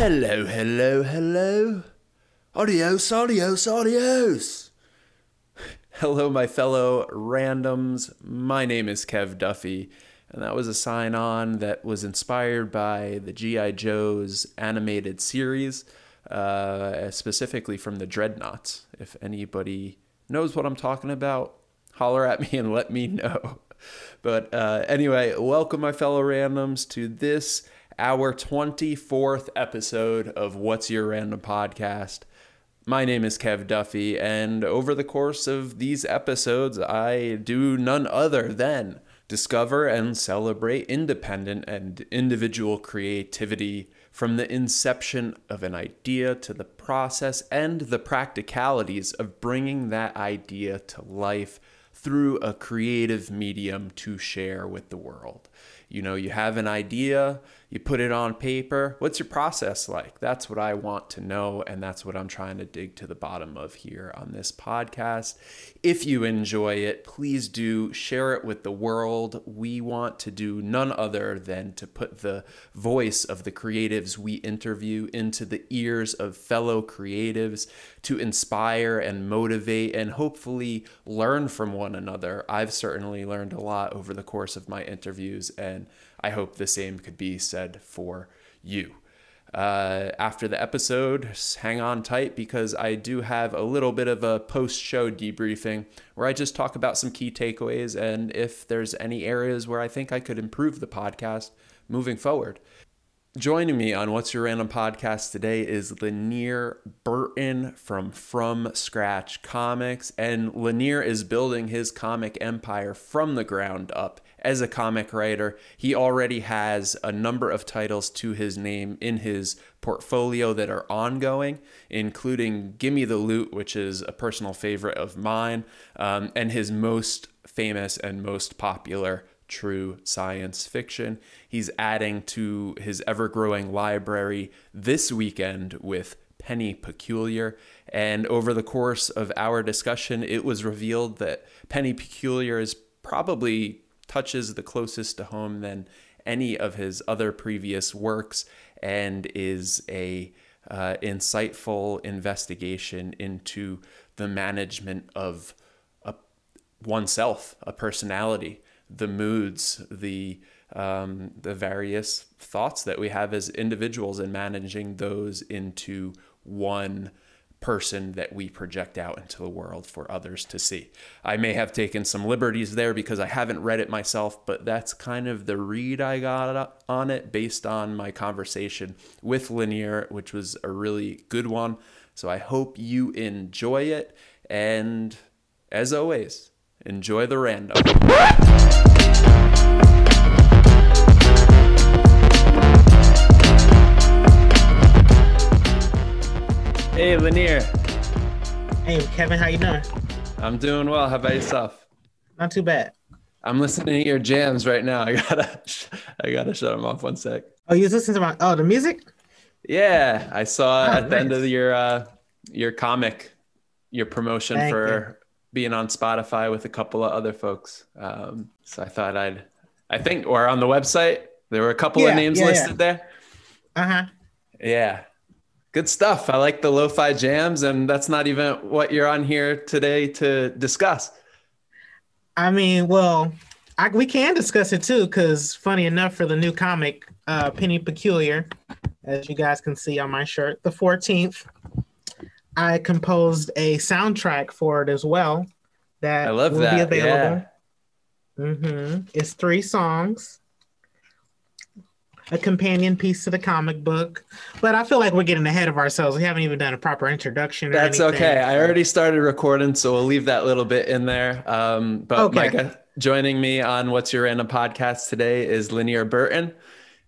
Hello, hello, hello. Adios, adios, adios. Hello, my fellow randoms. My name is Kev Duffy, and that was a sign on that was inspired by the G.I. Joe's animated series, specifically from the Dreadnoughts. If anybody knows what I'm talking about, holler at me and let me know. But anyway, welcome, my fellow randoms, to this, our 24th episode of What's Your Random Podcast. My name is Kev Duffy, and over the course of these episodes, I do none other than discover and celebrate independent and individual creativity from the inception of an idea to the process and the practicalities of bringing that idea to life through a creative medium to share with the world. You know, you have an idea, you put it on paper. What's your process like? That's what I want to know, and that's what I'm trying to dig to the bottom of here on this podcast. If you enjoy it, please do share it with the world. We want to do none other than to put the voice of the creatives we interview into the ears of fellow creatives to inspire and motivate and hopefully learn from one another. I've certainly learned a lot over the course of my interviews, and I hope the same could be said for you. After the episode, hang on tight because I do have a little bit of a post-show debriefing where I just talk about some key takeaways and if there's any areas where I think I could improve the podcast moving forward. Joining me on What's Your Random Podcast today is Lanier Burton from Scratch Comics, and Lanier is building his comic empire from the ground up. As a comic writer, he already has a number of titles to his name in his portfolio that are ongoing, including Gimme the Loot, which is a personal favorite of mine, and his most famous and most popular true science fiction. He's adding to his ever-growing library this weekend with Penny Peculiar, and over the course of our discussion, it was revealed that Penny Peculiar is probably touches the closest to home than any of his other previous works and is a insightful investigation into the management of oneself, a personality, the moods, the various thoughts that we have as individuals and managing those into one person that we project out into the world for others to see. I may have taken some liberties there because I haven't read it myself, but that's kind of the read I got on it based on my conversation with Lanier, which was a really good one. So I hope you enjoy it. And as always, enjoy the random. Hey, Lanier. Hey, Kevin, how you doing? I'm doing well. How about yourself? Not too bad. I'm listening to your jams right now. I gotta shut them off one sec. Oh, you was listening to the music? Yeah, I saw at the end of Nice. your comic, your promotion Thank you. for being on Spotify with a couple of other folks. So I thought I think, or on the website, there were a couple of names Yeah. listed there. Uh-huh. Yeah. Good stuff. I like the lo-fi jams, and that's not even what you're on here today to discuss. I mean, well, we can discuss it too, because funny enough, for the new comic, Penny Peculiar, as you guys can see on my shirt, the 14th, I composed a soundtrack for it as well I that love will be that. available. Yeah. It's 3 songs, a companion piece to the comic book, but I feel like we're getting ahead of ourselves. We haven't even done a proper introduction or That's anything. okay. I already started recording, so we'll leave that little bit in there. But Okay. my guest joining me on What's Your Random Podcast today is Lanier Burton.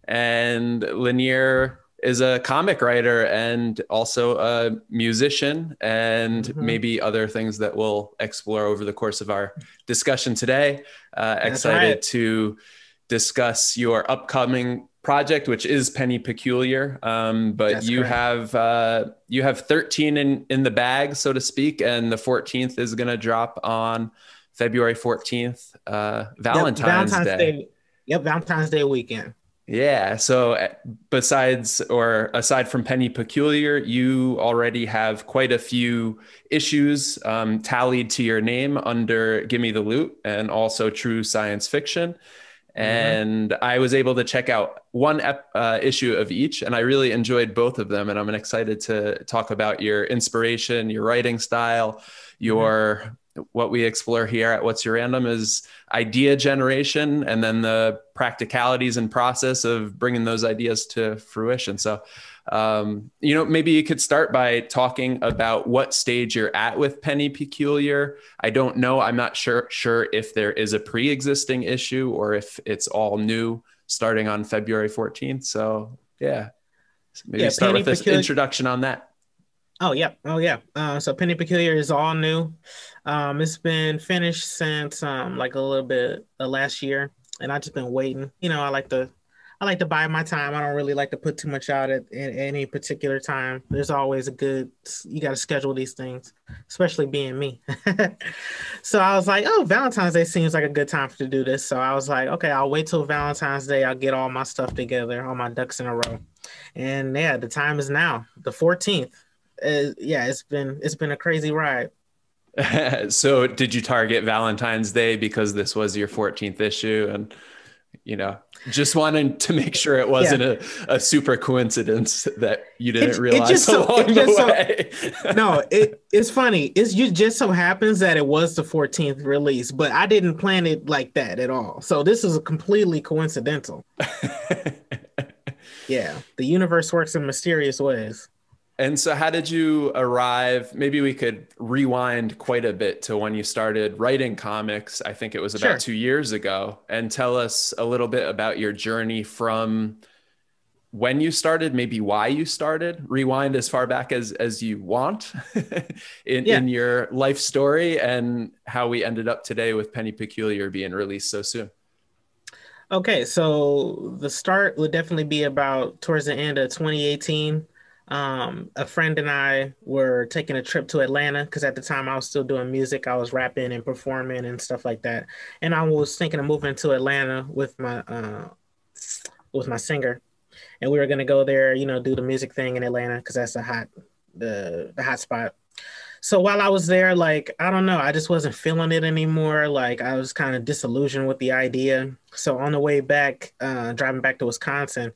And Lanier is a comic writer and also a musician and maybe other things that we'll explore over the course of our discussion today. Excited right. to discuss your upcoming project, which is Penny Peculiar. But That's you correct. have 13 in the bag, so to speak, and the 14th is going to drop on February 14th, Valentine's Day. Yep, Valentine's Day weekend. Yeah. So besides or aside from Penny Peculiar, you already have quite a few issues tallied to your name under Gimme the Loot and also True Science Fiction. Hmm. And I was able to check out one issue of each, and I really enjoyed both of them. And I'm excited to talk about your inspiration, your writing style, Hmm. your what we explore here at What's Your Random is idea generation, and then the practicalities and process of bringing those ideas to fruition. So, maybe you could start by talking about what stage you're at with Penny Peculiar. I don't know. I'm not sure if there is a pre-existing issue or if it's all new starting on February 14th. So yeah, maybe Yeah, start Penny with this Peculiar. introduction on that. Oh yeah, oh yeah. So Penny Peculiar is all new. It's been finished since like a little bit last year, and I just been waiting. I like to bide my time. I don't really like to put too much out at any particular time. There's always a good. You got to schedule these things, especially being me. So I was like, oh, Valentine's Day seems like a good time to do this. So I was like, okay, I'll wait till Valentine's Day. I'll get all my stuff together, all my ducks in a row. And yeah, the time is now, the 14th. Yeah, it's been a crazy ride. So did you target Valentine's Day because this was your 14th issue? And, just wanted to make sure it Yeah, wasn't a super coincidence that you didn't it realize just so it along just so the way. no, it's funny. It's you just so happens that it was the 14th release, but I didn't plan it like that at all. So this is a completely coincidental. Yeah, the universe works in mysterious ways. And so, how did you arrive? Maybe we could rewind quite a bit to when you started writing comics. I think it was about Sure. 2 years ago, and tell us a little bit about your journey from when you started, maybe why you started. Rewind as far back as you want Yeah. in your life story, and how we ended up today with Penny Peculiar being released so soon. Okay, so the start would definitely be about towards the end of 2018. A friend and I were taking a trip to Atlanta because at the time I was still doing music. I was rapping and performing and stuff like that. And I was thinking of moving to Atlanta with my singer. And we were gonna go there, do the music thing in Atlanta because that's the hot spot. So while I was there, like, I don't know, I just wasn't feeling it anymore. Like I was kind of disillusioned with the idea. So on the way back, driving back to Wisconsin,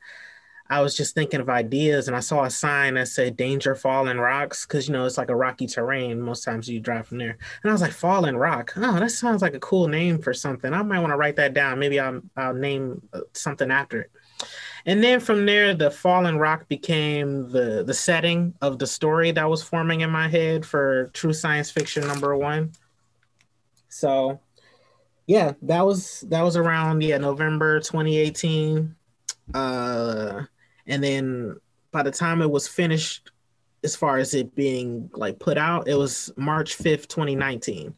I was just thinking of ideas and I saw a sign that said danger fallen rocks because it's like a rocky terrain most times you drive from there. And I was like, fallen rock. Oh, that sounds like a cool name for something. I might want to write that down. Maybe I'll name something after it. And then from there, the fallen rock became the setting of the story that was forming in my head for True Science Fiction #1. So yeah, that was around November 2018. Uh, and then by the time it was finished, as far as it being like put out, it was March 5th, 2019.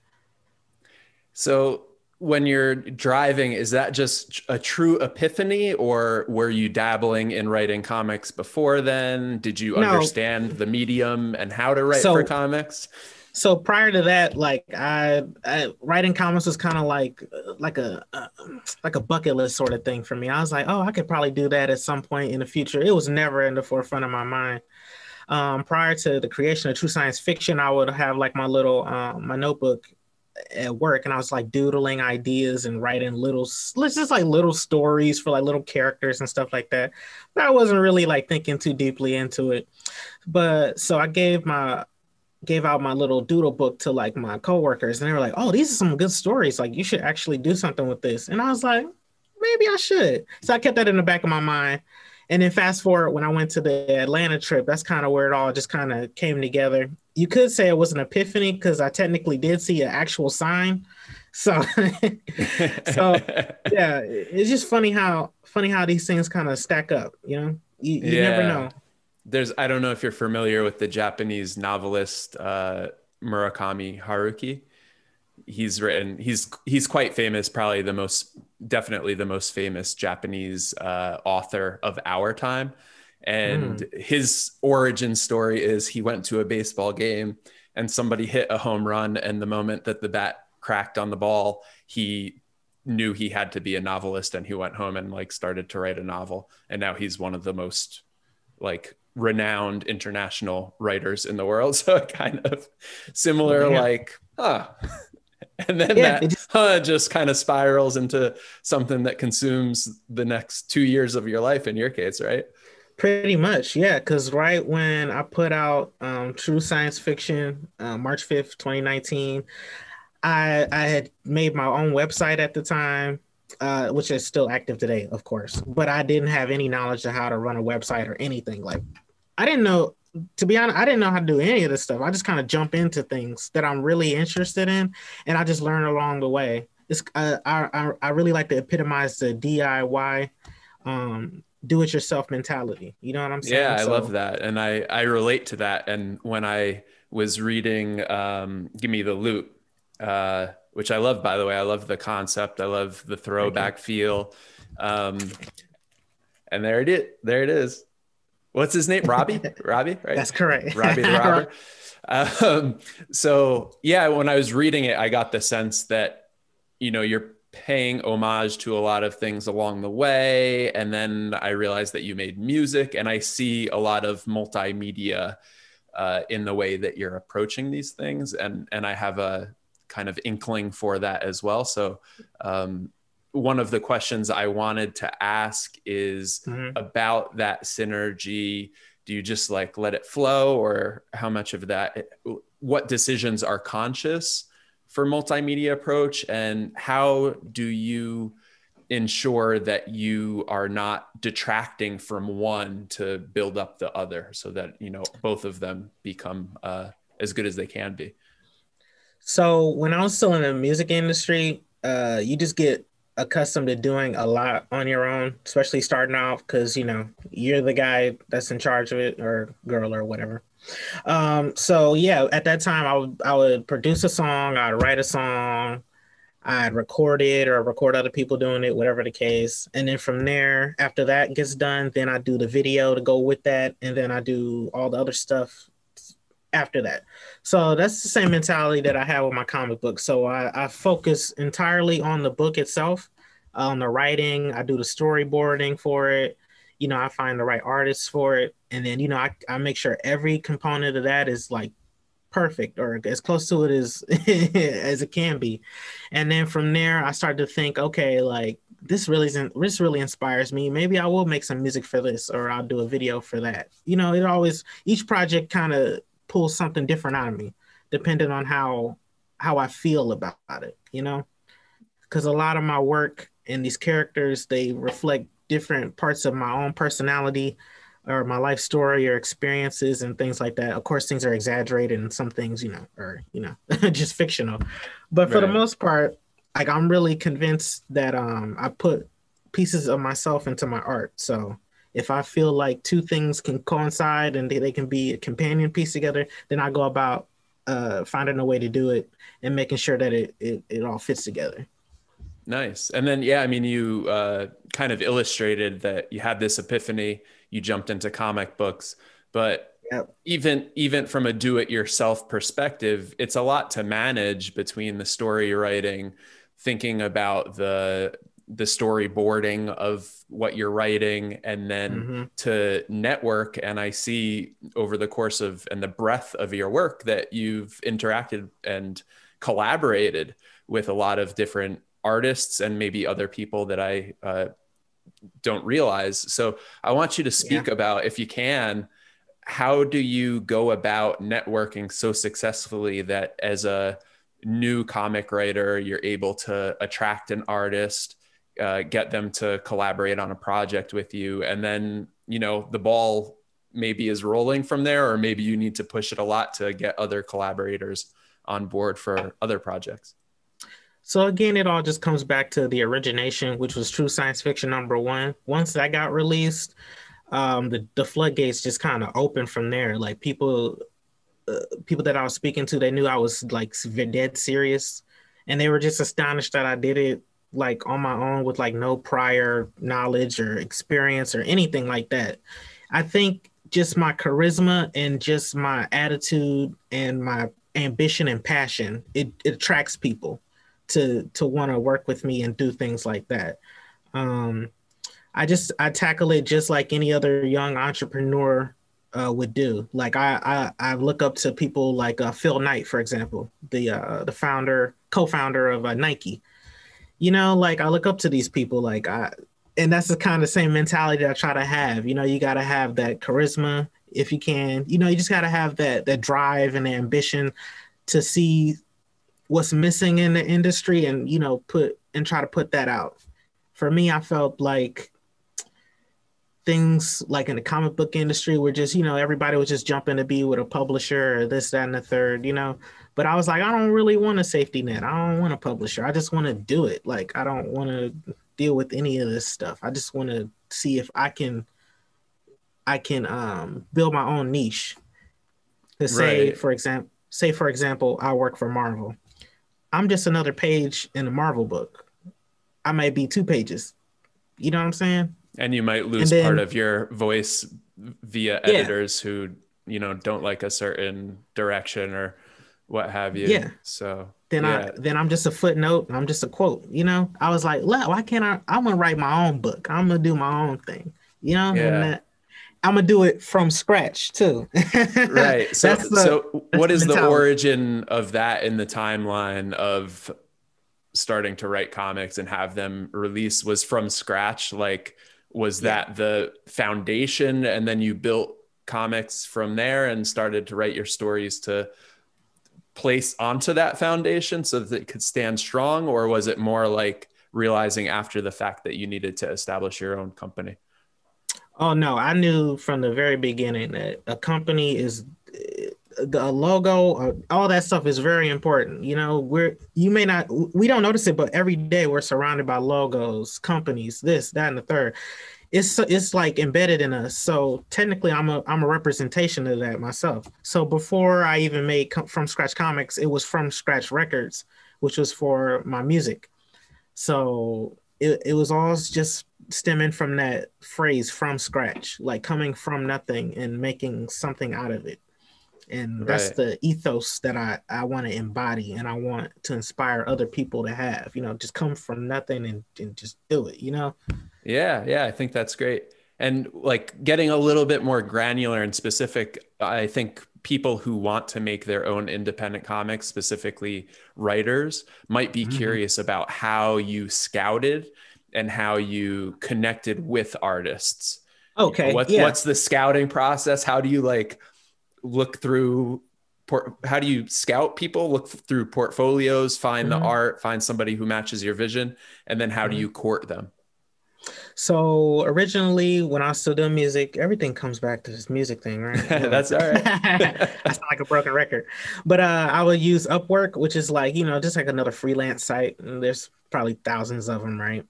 So when you're driving, is that just a true epiphany, or were you dabbling in writing comics before then? Did you No, understand the medium and how to write for so comics? So prior to that, like I writing comics was kind of like a bucket list sort of thing for me. I was like, oh, I could probably do that at some point in the future. It was never in the forefront of my mind. Prior to the creation of True Science Fiction, I would have like my little my notebook at work, and I was like doodling ideas and writing just like little stories for like little characters and stuff like that. But I wasn't really like thinking too deeply into it. But so I gave out my little doodle book to like my coworkers, and they were like, "Oh, these are some good stories. Like, you should actually do something with this." And I was like, "Maybe I should." So I kept that in the back of my mind. And then fast forward when I went to the Atlanta trip, that's kind of where it all just kind of came together. You could say it was an epiphany because I technically did see an actual sign. So, so yeah, it's just funny how these things kind of stack up. You never Yeah. know. I don't know if you're familiar with the Japanese novelist Murakami Haruki. He's quite famous, probably definitely the most famous Japanese author of our time. And Mm. his origin story is he went to a baseball game and somebody hit a home run, and the moment that the bat cracked on the ball, he knew he had to be a novelist, and he went home and like started to write a novel, and now he's one of the most like renowned international writers in the world. So it kind of similar, Yeah. like, and then Yeah. that just kind of spirals into something that consumes the next 2 years of your life in your case, right? Pretty much, yeah. Because right when I put out True Science Fiction, March 5th, 2019, I had made my own website at the time, which is still active today, of course. But I didn't have any knowledge of how to run a website or anything. Like, I didn't know, to be honest, I didn't know how to do any of this stuff. I just kind of jump into things that I'm really interested in, and I just learn along the way. It's I really like to epitomize the DIY, do it yourself mentality. You know what I'm Yeah, saying? I love So that. And I relate to that. And when I was reading Give Me the Loot, which I love, by the way, I love the concept. I love the thank you. throwback feel. Um, and there it is. What's his name? Robbie, right? That's correct. Robbie the robber. Um, so yeah, when I was reading it, I got the sense that, you're paying homage to a lot of things along the way. And then I realized that you made music, and I see a lot of multimedia in the way that you're approaching these things. And I have a kind of inkling for that as well. So one of the questions I wanted to ask is Mhm. about that synergy. Do you just like let it flow, or how much of that, what decisions are conscious for multimedia approach, and how do you ensure that you are not detracting from one to build up the other, so that, both of them become as good as they can be? So when I was still in the music industry, you just get accustomed to doing a lot on your own, especially starting off because you're the guy that's in charge of it or girl or whatever. So yeah, at that time I would produce a song, I'd write a song, I'd record it or record other people doing it, whatever the case. And then from there, after that gets done, then I do the video to go with that, and then I do all the other stuff after that. So that's the same mentality that I have with my comic book. So I focus entirely on the book itself, on the writing. I do the storyboarding for it. I find the right artists for it. And then, I make sure every component of that is like perfect or as close to it as as it can be. And then from there, I start to think, okay, like this really inspires me. Maybe I will make some music for this, or I'll do a video for that. It always each project kind of pulls something different out of me, depending on how I feel about it. Because a lot of my work and these characters, they reflect different parts of my own personality or my life story or experiences and things like that. Of course, things are exaggerated and some things, are, just fictional. But for the Right. most part, like I'm really convinced that I put pieces of myself into my art. So if I feel like two things can coincide and they can be a companion piece together, then I go about finding a way to do it and making sure that it all fits together. Nice. And then, yeah, I mean, you kind of illustrated that you had this epiphany, you jumped into comic books, but Yep. even from a do-it-yourself perspective, it's a lot to manage between the story writing, thinking about the storyboarding of what you're writing, and then Mm-hmm. to network. And I see over the course of and the breadth of your work that you've interacted and collaborated with a lot of different artists and maybe other people that I don't realize. So I want you to Yeah. speak about, if you can, how do you go about networking so successfully that as a new comic writer, you're able to attract an artist, get them to collaborate on a project with you, and then, the ball maybe is rolling from there, or maybe you need to push it a lot to get other collaborators on board for other projects? So again, it all just comes back to the origination, which was True Science Fiction #1. Once that got released, the floodgates just kind of opened from there. Like people that I was speaking to, they knew I was like dead serious, and they were just astonished that I did it like on my own with like no prior knowledge or experience or anything like that. I think just my charisma and just my attitude and my ambition and passion, it attracts people to want to work with me and do things like that. Um, I tackle it just like any other young entrepreneur would do. Like I look up to people like Phil Knight, for example, the founder, co-founder of Nike. Like I look up to these people, and that's the kind of same mentality that I try to have. You got to have that charisma if you can. You just got to have that drive and the ambition to see what's missing in the industry and try to put that out. For me, I felt like things like in the comic book industry were just, everybody was just jumping to be with a publisher or this, that, and the third, But I was like, I don't really want a safety net. I don't want a publisher. I just want to do it. Like, I don't want to deal with any of this stuff. I just want to see if I can build my own niche. To say, for example, I work for Marvel. I'm just another page in a Marvel book. I might be 2 pages. You know what I'm saying? And you might lose part of your voice via editors who, don't like a certain direction or what have you. Yeah. So then I'm just a footnote and I'm just a quote. I was like, why can't I'm gonna write my own book. I'm gonna do my own thing. And I'm gonna do it from scratch too. Right. So what is the origin of that in the timeline of starting to write comics and have them release? Was from scratch? Like, was that the foundation and then you built comics from there and started to write your stories to place onto that foundation so that it could stand strong? Or was it more like realizing after the fact that you needed to establish your own company? Oh no, I knew from the very beginning that a company is the logo, all that stuff is very important. We don't notice it, but every day we're surrounded by logos, companies, this, that, and the third. It's like embedded in us. So technically, I'm a representation of that myself. So before I even made From Scratch Comics, it was From Scratch Records, which was for my music. So it was all just stemming from that phrase, from scratch, like coming from nothing and making something out of it. And that's the ethos that I want to embody and I want to inspire other people to have, just come from nothing and just do it, Yeah, I think that's great. And like getting a little bit more granular and specific, I think people who want to make their own independent comics, specifically writers, might be curious about how you scouted and how you connected with artists. Okay. What's the scouting process? How do you look through, how do you scout people, look through portfolios, find the art, find somebody who matches your vision, and then how do you court them? So originally, when I was still doing music, everything comes back to this music thing, right? That's all right. I sound like a broken record. But I would use Upwork, which is like, just like another freelance site. And there's probably thousands of them, right?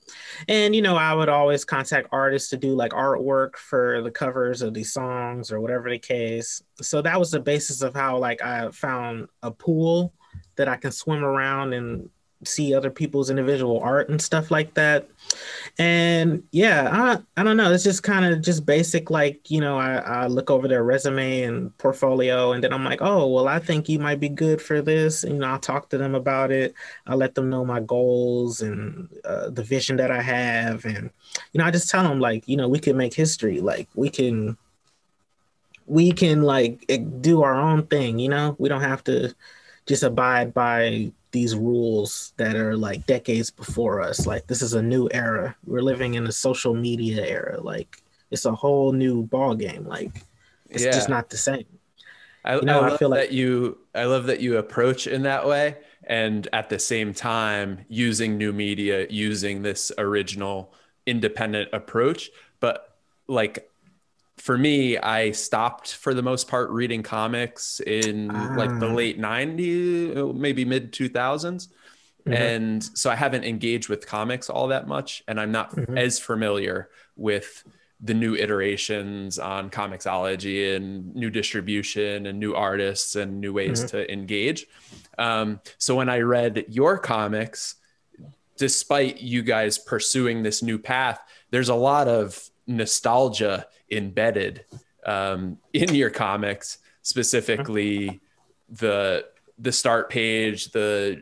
And, I would always contact artists to do like artwork for the covers of these songs or whatever the case. So that was the basis of how I found a pool that I can swim around and see other people's individual art and stuff like that. And I don't know. It's just kind of just basic, I look over their resume and portfolio and then I'm like, oh, well, I think you might be good for this. I'll talk to them about it. I'll let them know my goals and the vision that I have. And, I just tell them we can make history. We can do our own thing. We don't have to just abide by these rules that are decades before us. This is a new era. We're living in a social media era. It's a whole new ball game. It's just not the same. I love that you approach in that way. And at the same time, using new media, using this original independent approach. But for me, I stopped for the most part reading comics in the late 90s, maybe mid 2000s. And so I haven't engaged with comics all that much. And I'm not as familiar with the new iterations on Comixology and new distribution and new artists and new ways to engage. So when I read your comics, despite you guys pursuing this new path, there's a lot of nostalgia embedded in your comics, specifically the start page, the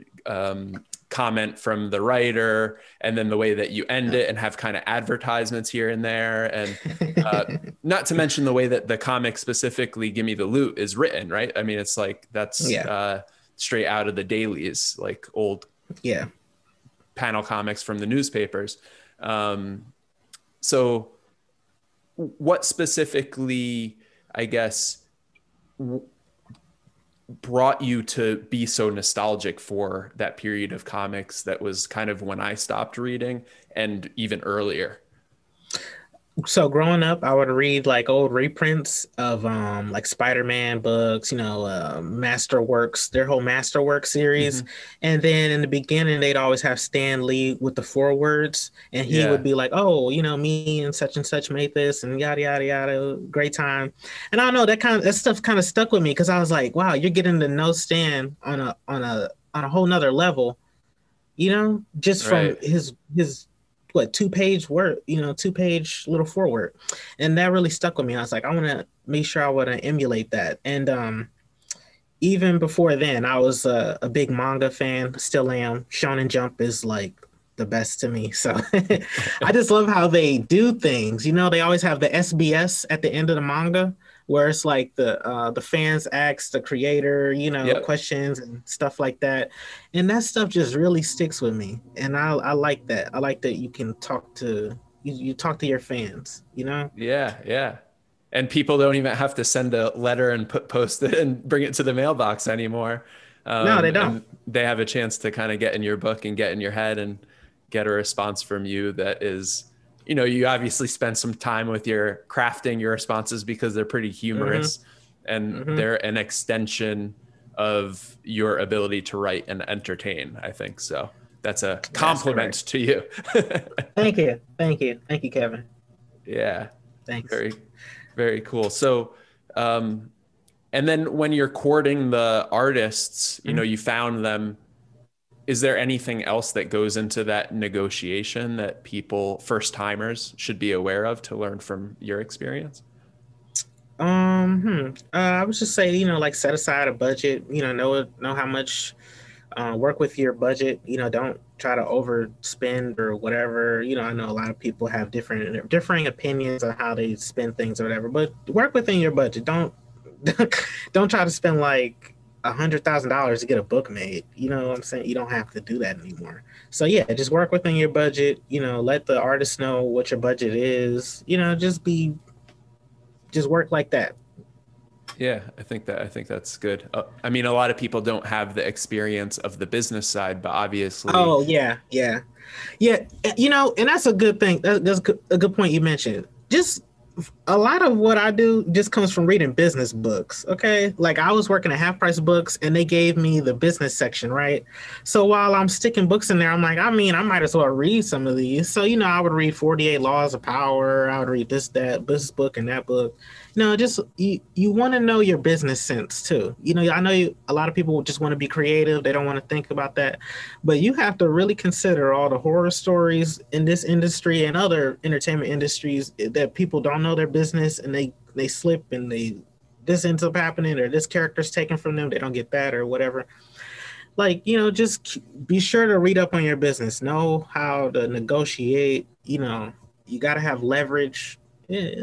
comment from the writer, and then the way that you end it and have kind of advertisements here and there. And not to mention the way that the comic specifically Gimme the Loot is written, right? I mean, it's like that's straight out of the dailies, like old panel comics from the newspapers. So what specifically, I guess, brought you to be so nostalgic for that period of comics that was kind of when I stopped reading and even earlier? So growing up, I would read like old reprints of like Spider-Man books, Masterworks, their whole Masterworks series. And then in the beginning, they'd always have Stan Lee with the forewords, and he would be like, "Oh, me and such made this, and yada yada yada, great time." And I don't know, that stuff kind of stuck with me because I was like, "Wow, you're getting to know Stan on a whole nother level," just from his what 2-page word, 2-page little forward. And that really stuck with me. I was like, I want to make sure I want to emulate that. And even before then, I was a big manga fan, still am. Shonen Jump is like the best to me. So I just love how they do things. They always have the SBS at the end of the manga, where it's like the fans ask the creator, questions and stuff like that. And that stuff just really sticks with me. And I like that. I like that you can talk to you talk to your fans, Yeah. And people don't even have to send a letter and post it and bring it to the mailbox anymore. No, they don't. And they have a chance to kind of get in your book and get in your head and get a response from you that is, you obviously spend some time with your crafting your responses because they're pretty humorous and they're an extension of your ability to write and entertain, I think. So that's a compliment to you. Thank you. Thank you, Kevin. Yeah. Thanks. Very, very cool. So, and then when you're courting the artists, you found them. Is there anything else that goes into that negotiation that first timers should be aware of to learn from your experience? I would just say, like set aside a budget, know how much, work with your budget, don't try to overspend or whatever. I know a lot of people have differing opinions on how they spend things or whatever, but work within your budget. Don't try to spend like $100,000 to get a book made. You know what I'm saying? You don't have to do that anymore. So yeah, just work within your budget. Let the artist know what your budget is. Just work like that. Yeah, I think that's good. I mean, a lot of people don't have the experience of the business side, but obviously. Oh yeah. And that's a good thing. That's a good point you mentioned. Just a lot of what I do just comes from reading business books. Okay. Like I was working at Half Price Books and they gave me the business section, right? So while I'm sticking books in there, I'm like, I might as well read some of these. So, I would read 48 Laws of Power. I would read this book and that book. Just you want to know your business sense too. I know a lot of people just want to be creative. They don't want to think about that. But you have to really consider all the horror stories in this industry and other entertainment industries that people don't know their business and they slip and this ends up happening or this character's taken from them. They don't get that or whatever. Like, just be sure to read up on your business. Know how to negotiate. You got to have leverage.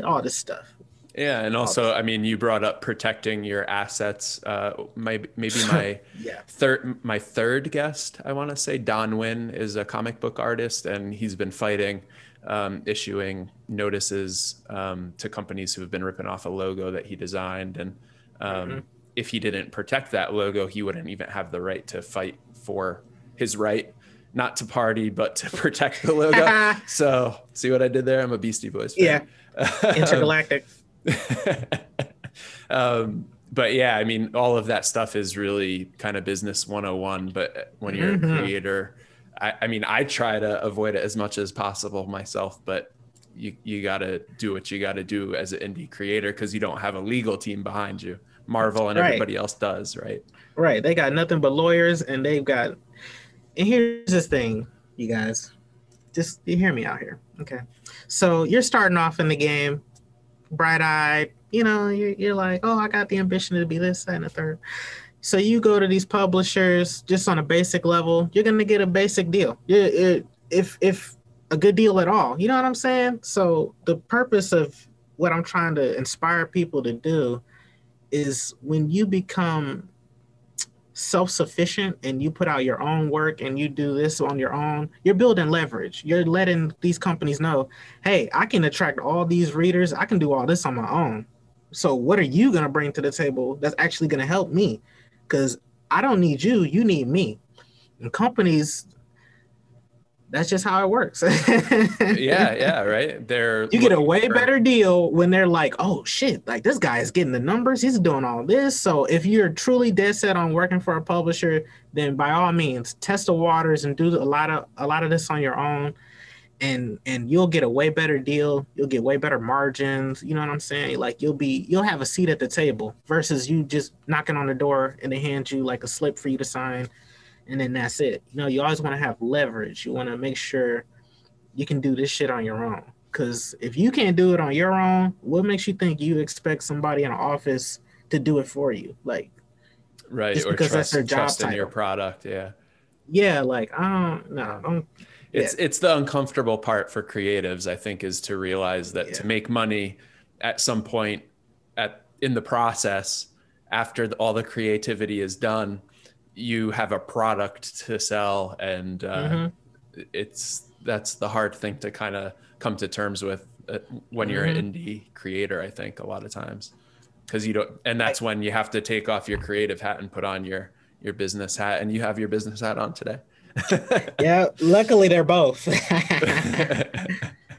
All this stuff. Yeah, and also, I mean, you brought up protecting your assets. Maybe my third guest, I want to say, Don Nguyen, is a comic book artist, and he's been fighting issuing notices to companies who have been ripping off a logo that he designed. And if he didn't protect that logo, he wouldn't even have the right to fight for his right, not to party, but to protect the logo. So see what I did there? I'm a Beastie Boys fan. Yeah, intergalactic. But yeah, I mean, all of that stuff is really kind of business 101. But when you're a creator, I mean, I try to avoid it as much as possible myself, but you got to do what you got to do as an indie creator because you don't have a legal team behind you. Marvel and everybody else does, right? Right. They got nothing but lawyers, and and here's this thing, you guys. Just you hear me out here. Okay. So you're starting off in the game, bright-eyed, you're like, oh, I got the ambition to be this, that, and the third. So you go to these publishers just on a basic level, you're gonna get a basic deal. If a good deal at all. You know what I'm saying? So the purpose of what I'm trying to inspire people to do is when you become self-sufficient and you put out your own work and you do this on your own, you're building leverage. You're letting these companies know, hey, I can attract all these readers. I can do all this on my own. So what are you going to bring to the table that's actually going to help me? Because I don't need you, you need me. And companies, that's just how it works. Yeah, right. They're You get a looking way for better deal when they're like, oh shit, like this guy is getting the numbers, he's doing all this. So if you're truly dead set on working for a publisher, then by all means test the waters and do a lot of this on your own, and you'll get a way better deal. You'll get way better margins. You know what I'm saying? Like you'll have a seat at the table versus you just knocking on the door and they hand you like a slip for you to sign and then that's it. You know, you always want to have leverage. You want to make sure you can do this shit on your own. Because if you can't do it on your own, what makes you think you expect somebody in an office to do it for you? Like, right, just or because that's their job trust in your title. product. Yeah. Yeah, like, no, don't. Yeah, It's the uncomfortable part for creatives, I think, is to realize that yeah. to make money at some point in the process, after all the creativity is done, you have a product to sell, and Mm-hmm. that's the hard thing to kind of come to terms with when you're Mm-hmm. an indie creator, I think, a lot of times, because you don't, and Like, that's when you have to take off your creative hat and put on your business hat, and you have your business hat on today. yeah, luckily they're both.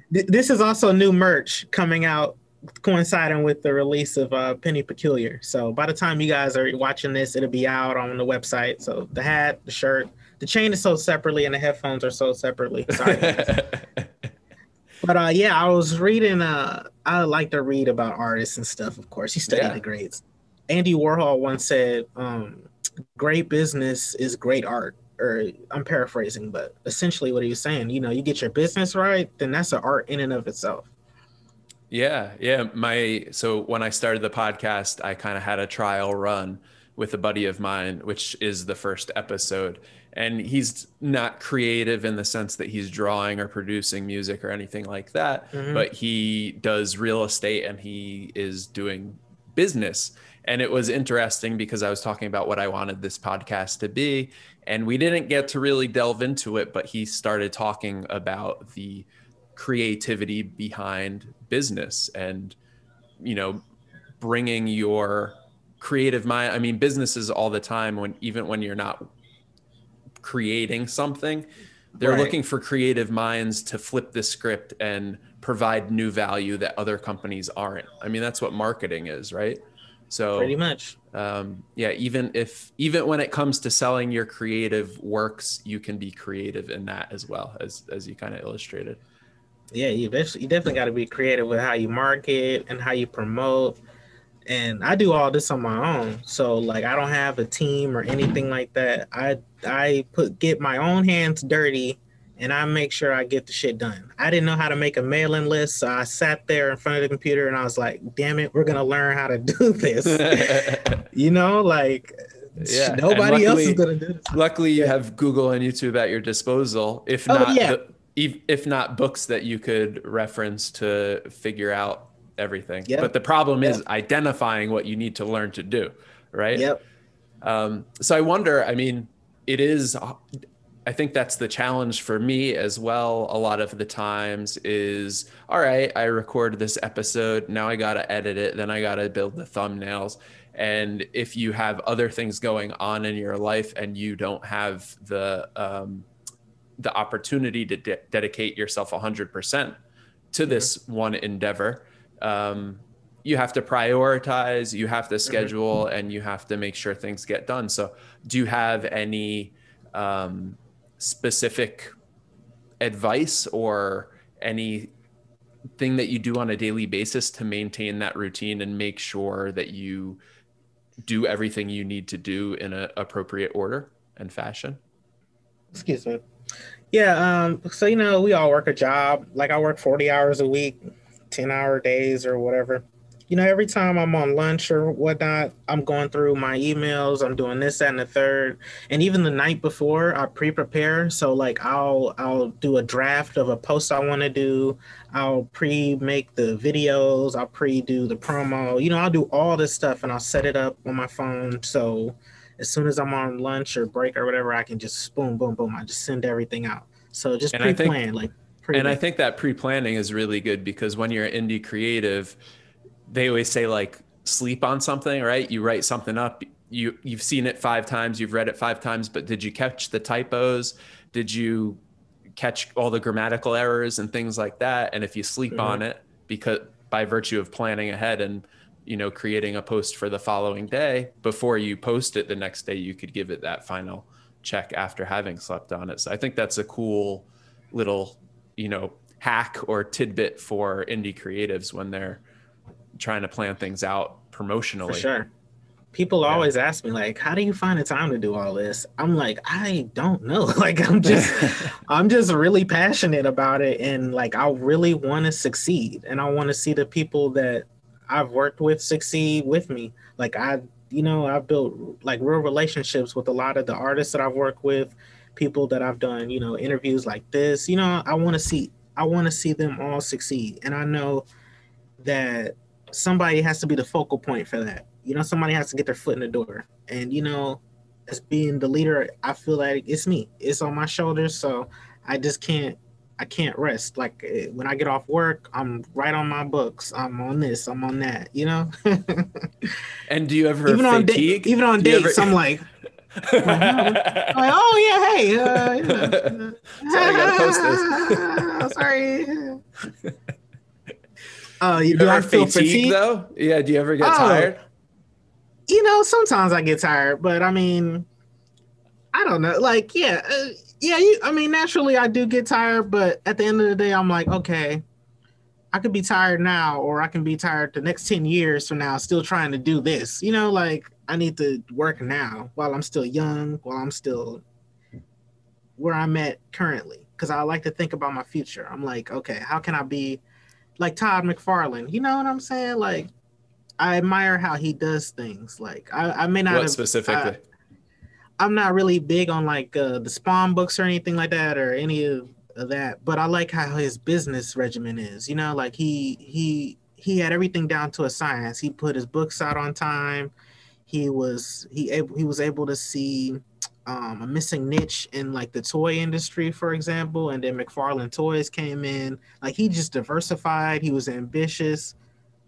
This is also new merch coming out coinciding with the release of Penny Peculiar. So by the time you guys are watching this, it'll be out on the website. So the hat, the shirt, the chain is sold separately, and the headphones are sold separately. Sorry, guys. But yeah, I was reading. I like to read about artists and stuff. Of course, you study the Yeah. greats. Andy Warhol once said, "Great business is great art." Or I'm paraphrasing, but essentially what he was saying, you know, you get your business right, then that's an art in and of itself. Yeah. So when I started the podcast, I kind of had a trial run with a buddy of mine, which is the first episode. And he's not creative in the sense that he's drawing or producing music or anything like that, Mm-hmm. but he does real estate and he is doing business. And it was interesting because I was talking about what I wanted this podcast to be. And we didn't get to really delve into it, but he started talking about the creativity behind business and, you know, bringing your creative mind. I mean, businesses all the time, when even when you're not creating something, they're Right. looking for creative minds to flip the script and provide new value that other companies aren't. I mean, that's what marketing is, right? Pretty So much. yeah, even when it comes to selling your creative works, you can be creative in that as well, as you kind of illustrated. Yeah, you definitely got to be creative with how you market and how you promote. And I do all this on my own, so like I don't have a team or anything like that. I get my own hands dirty, and I make sure I get the shit done. I didn't know how to make a mailing list, so I sat there in front of the computer and I was like, "Damn it, we're gonna learn how to do this." You know, like Yeah, and nobody else is gonna do this. luckily you Yeah. have Google and YouTube at your disposal. Oh yeah. If not books that you could reference to figure out everything. But Yep. the problem Yep. is identifying what you need to learn to do, right? Yep. So I wonder, I mean, it is, I think that's the challenge for me as well. A lot of the times is, all right, I recorded this episode. Now I got to edit it. Then I got to build the thumbnails. And if you have other things going on in your life and you don't have the opportunity to dedicate yourself 100% to Mm-hmm. this one endeavor, you have to prioritize, you have to Mm-hmm. schedule, and you have to make sure things get done. So, do you have any specific advice or anything that you do on a daily basis to maintain that routine and make sure that you do everything you need to do in an appropriate order and fashion? Excuse me. Yeah, so you know, we all work a job. Like I work 40 hours a week, 10-hour days or whatever. Every time I'm on lunch or whatnot, I'm going through my emails. I'm doing this, that, and the third. And even the night before, I pre-prepare. So like, I'll do a draft of a post I want to do. I'll pre-make the videos. I'll pre-do the promo. I'll do all this stuff and I'll set it up on my phone. So as soon as I'm on lunch or break or whatever, I can just boom, boom, boom. I just send everything out. So just And I think pre-plan, like and I pre-make. think that pre-planning is really good because when you're indie creative, they always say like sleep on something, right? You write something up, you've seen it 5 times, you've read it 5 times, but did you catch the typos? Did you catch all the grammatical errors and things like that? And if you sleep Hmm. on it, because by virtue of planning ahead and creating a post for the following day, before you post it the next day, you could give it that final check after having slept on it. So I think that's a cool little hack or tidbit for indie creatives when they're trying to plan things out For promotionally. sure. People Yeah. always ask me like, how do you find the time to do all this? I'm like, I don't know. Like I'm just really passionate about it, and like I really want to succeed, and I want to see the people that I've worked with succeed with me. Like I've built like real relationships with a lot of the artists that I've worked with, people that I've done, interviews like this. I want to see them all succeed, and I know that somebody has to be the focal point for that. Somebody has to get their foot in the door. And as being the leader, I feel like it's me. It's on my shoulders, so I just can't rest. Like when I get off work, I'm right on my books. I'm on this, I'm on that, And do you ever even on fatigue? even on Do you ever dates, I'm like, I'm like, oh yeah, hey, Sorry, I gotta post this. sorry. Do you Do ever I feel fatigue fatigued? though? Yeah, do you ever get Oh, tired? sometimes I get tired, but I mean, I don't know. Like, yeah, yeah. I mean, naturally, I do get tired, but at the end of the day, I'm like, okay, I could be tired now, or I can be tired the next 10 years from now, still trying to do this. Like I need to work now while I'm still young, while I'm still where I'm at currently, because I like to think about my future. I'm like, okay, how can I be like Todd McFarlane? You know what I'm saying? Like, I admire how he does things. Like, I may not What have. specifically? I'm not really big on like the Spawn books or anything like that or any of that, but I like how his business regimen is. Like he had everything down to a science. He put his books out on time. He was able to see a missing niche in like the toy industry, for example, and then McFarlane Toys came in. Like he just diversified. He was ambitious.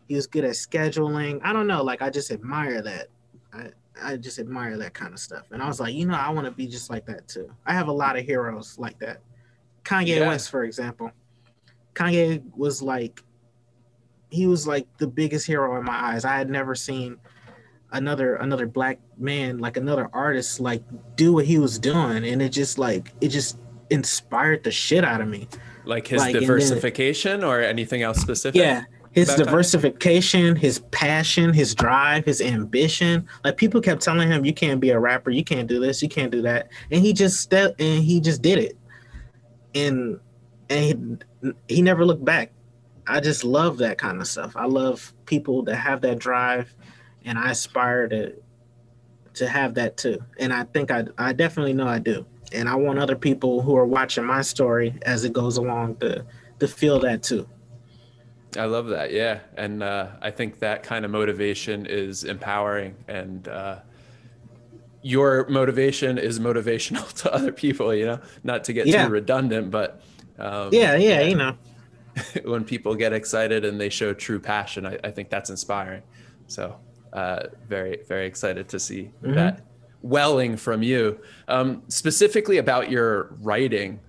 He was good at scheduling. I don't know. Like I just admire that. I, I just admire that kind of stuff. And I was like, I want to be just like that too. I have a lot of heroes like that. Kanye Yeah. West, for example. Kanye was like, he was like the biggest hero in my eyes. I had never seen another black man, like another artist, like do what he was doing, and it just inspired the shit out of me. Like his Like, and then diversification or anything else specific yeah, his about Kanye? diversification, his passion, his drive, his ambition. Like people kept telling him, "You can't be a rapper. You can't do this. You can't do that." And he just stepped and he just did it. And he never looked back. I just love that kind of stuff. I love people that have that drive, and I aspire to have that too. And I think I definitely know I do. And I want other people who are watching my story as it goes along to feel that too. I love that. Yeah. And I think that kind of motivation is empowering. And your motivation is motivational to other people, not to get too Yeah, redundant, but yeah. yeah, when people get excited and they show true passion, I think that's inspiring. So very, very excited to see Hmm. that welling from you. Specifically about your writing,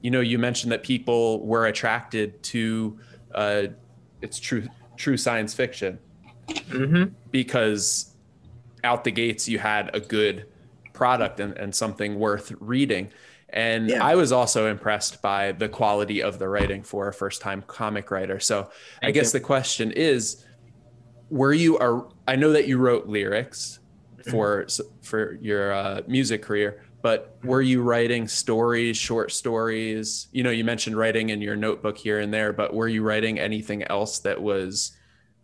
you mentioned that people were attracted to uh, it's true science fiction Hmm. because out the gates you had a good product and something worth reading. And Yeah. I was also impressed by the quality of the writing for a first time comic writer. So I Thank guess you. the question is, I know that you wrote lyrics Hmm. for your music career, but were you writing stories, short stories? You mentioned writing in your notebook here and there, but were you writing anything else that was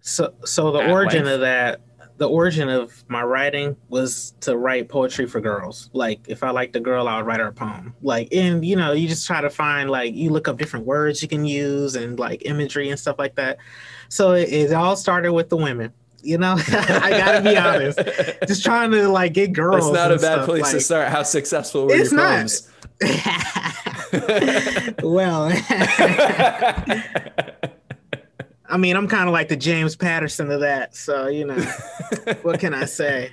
So at length? the origin of my writing was to write poetry for girls. Like if I liked a girl, I would write her a poem. Like, and you just try to find, like, you look up different words you can use and like imagery and stuff like that. So it all started with the women. I gotta be honest. Just trying to like get That's girls not a and bad stuff. place to Like start. How successful were your it's not. poems? Well, I mean, I'm kind of like the James Patterson of that. So, what can I say?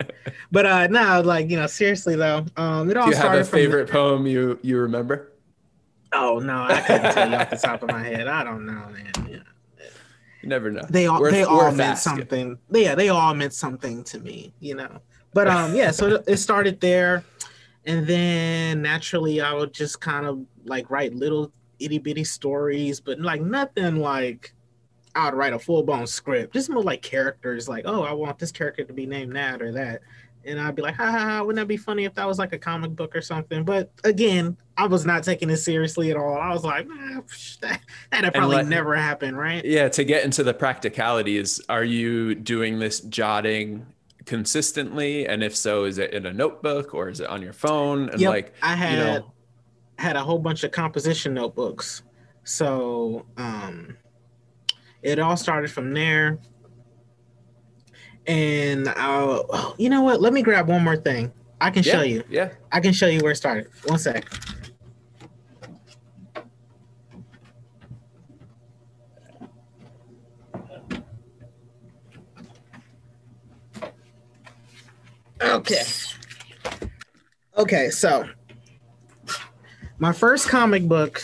But no, like, seriously though, it Do all you have a started from favorite there. poem you remember? Oh no, I couldn't tell you off the top of my head. I don't know, man. Yeah. You never know. They all Worth meant asking. something. Yeah, they all meant something to me. But yeah, so it started there, and then naturally I would just kind of like write little itty bitty stories, but like nothing like I would write a full blown script, just more like characters, like, oh, I want this character to be named that or that. And I'd be like, ha ha ha, wouldn't that be funny if that was like a comic book or something? But again, I was not taking it seriously at all. I was like, that'd And probably let never happen, right? Yeah, to get into the practicalities, are you doing this jotting consistently? And if so, is it in a notebook or is it on your phone? And Yep. like, I you had know, had a whole bunch of composition notebooks. So it all started from there. And you know what? Let me grab one more thing. I can show yeah, you. yeah. I can show you where it started. One sec. Okay. Okay, so my first comic book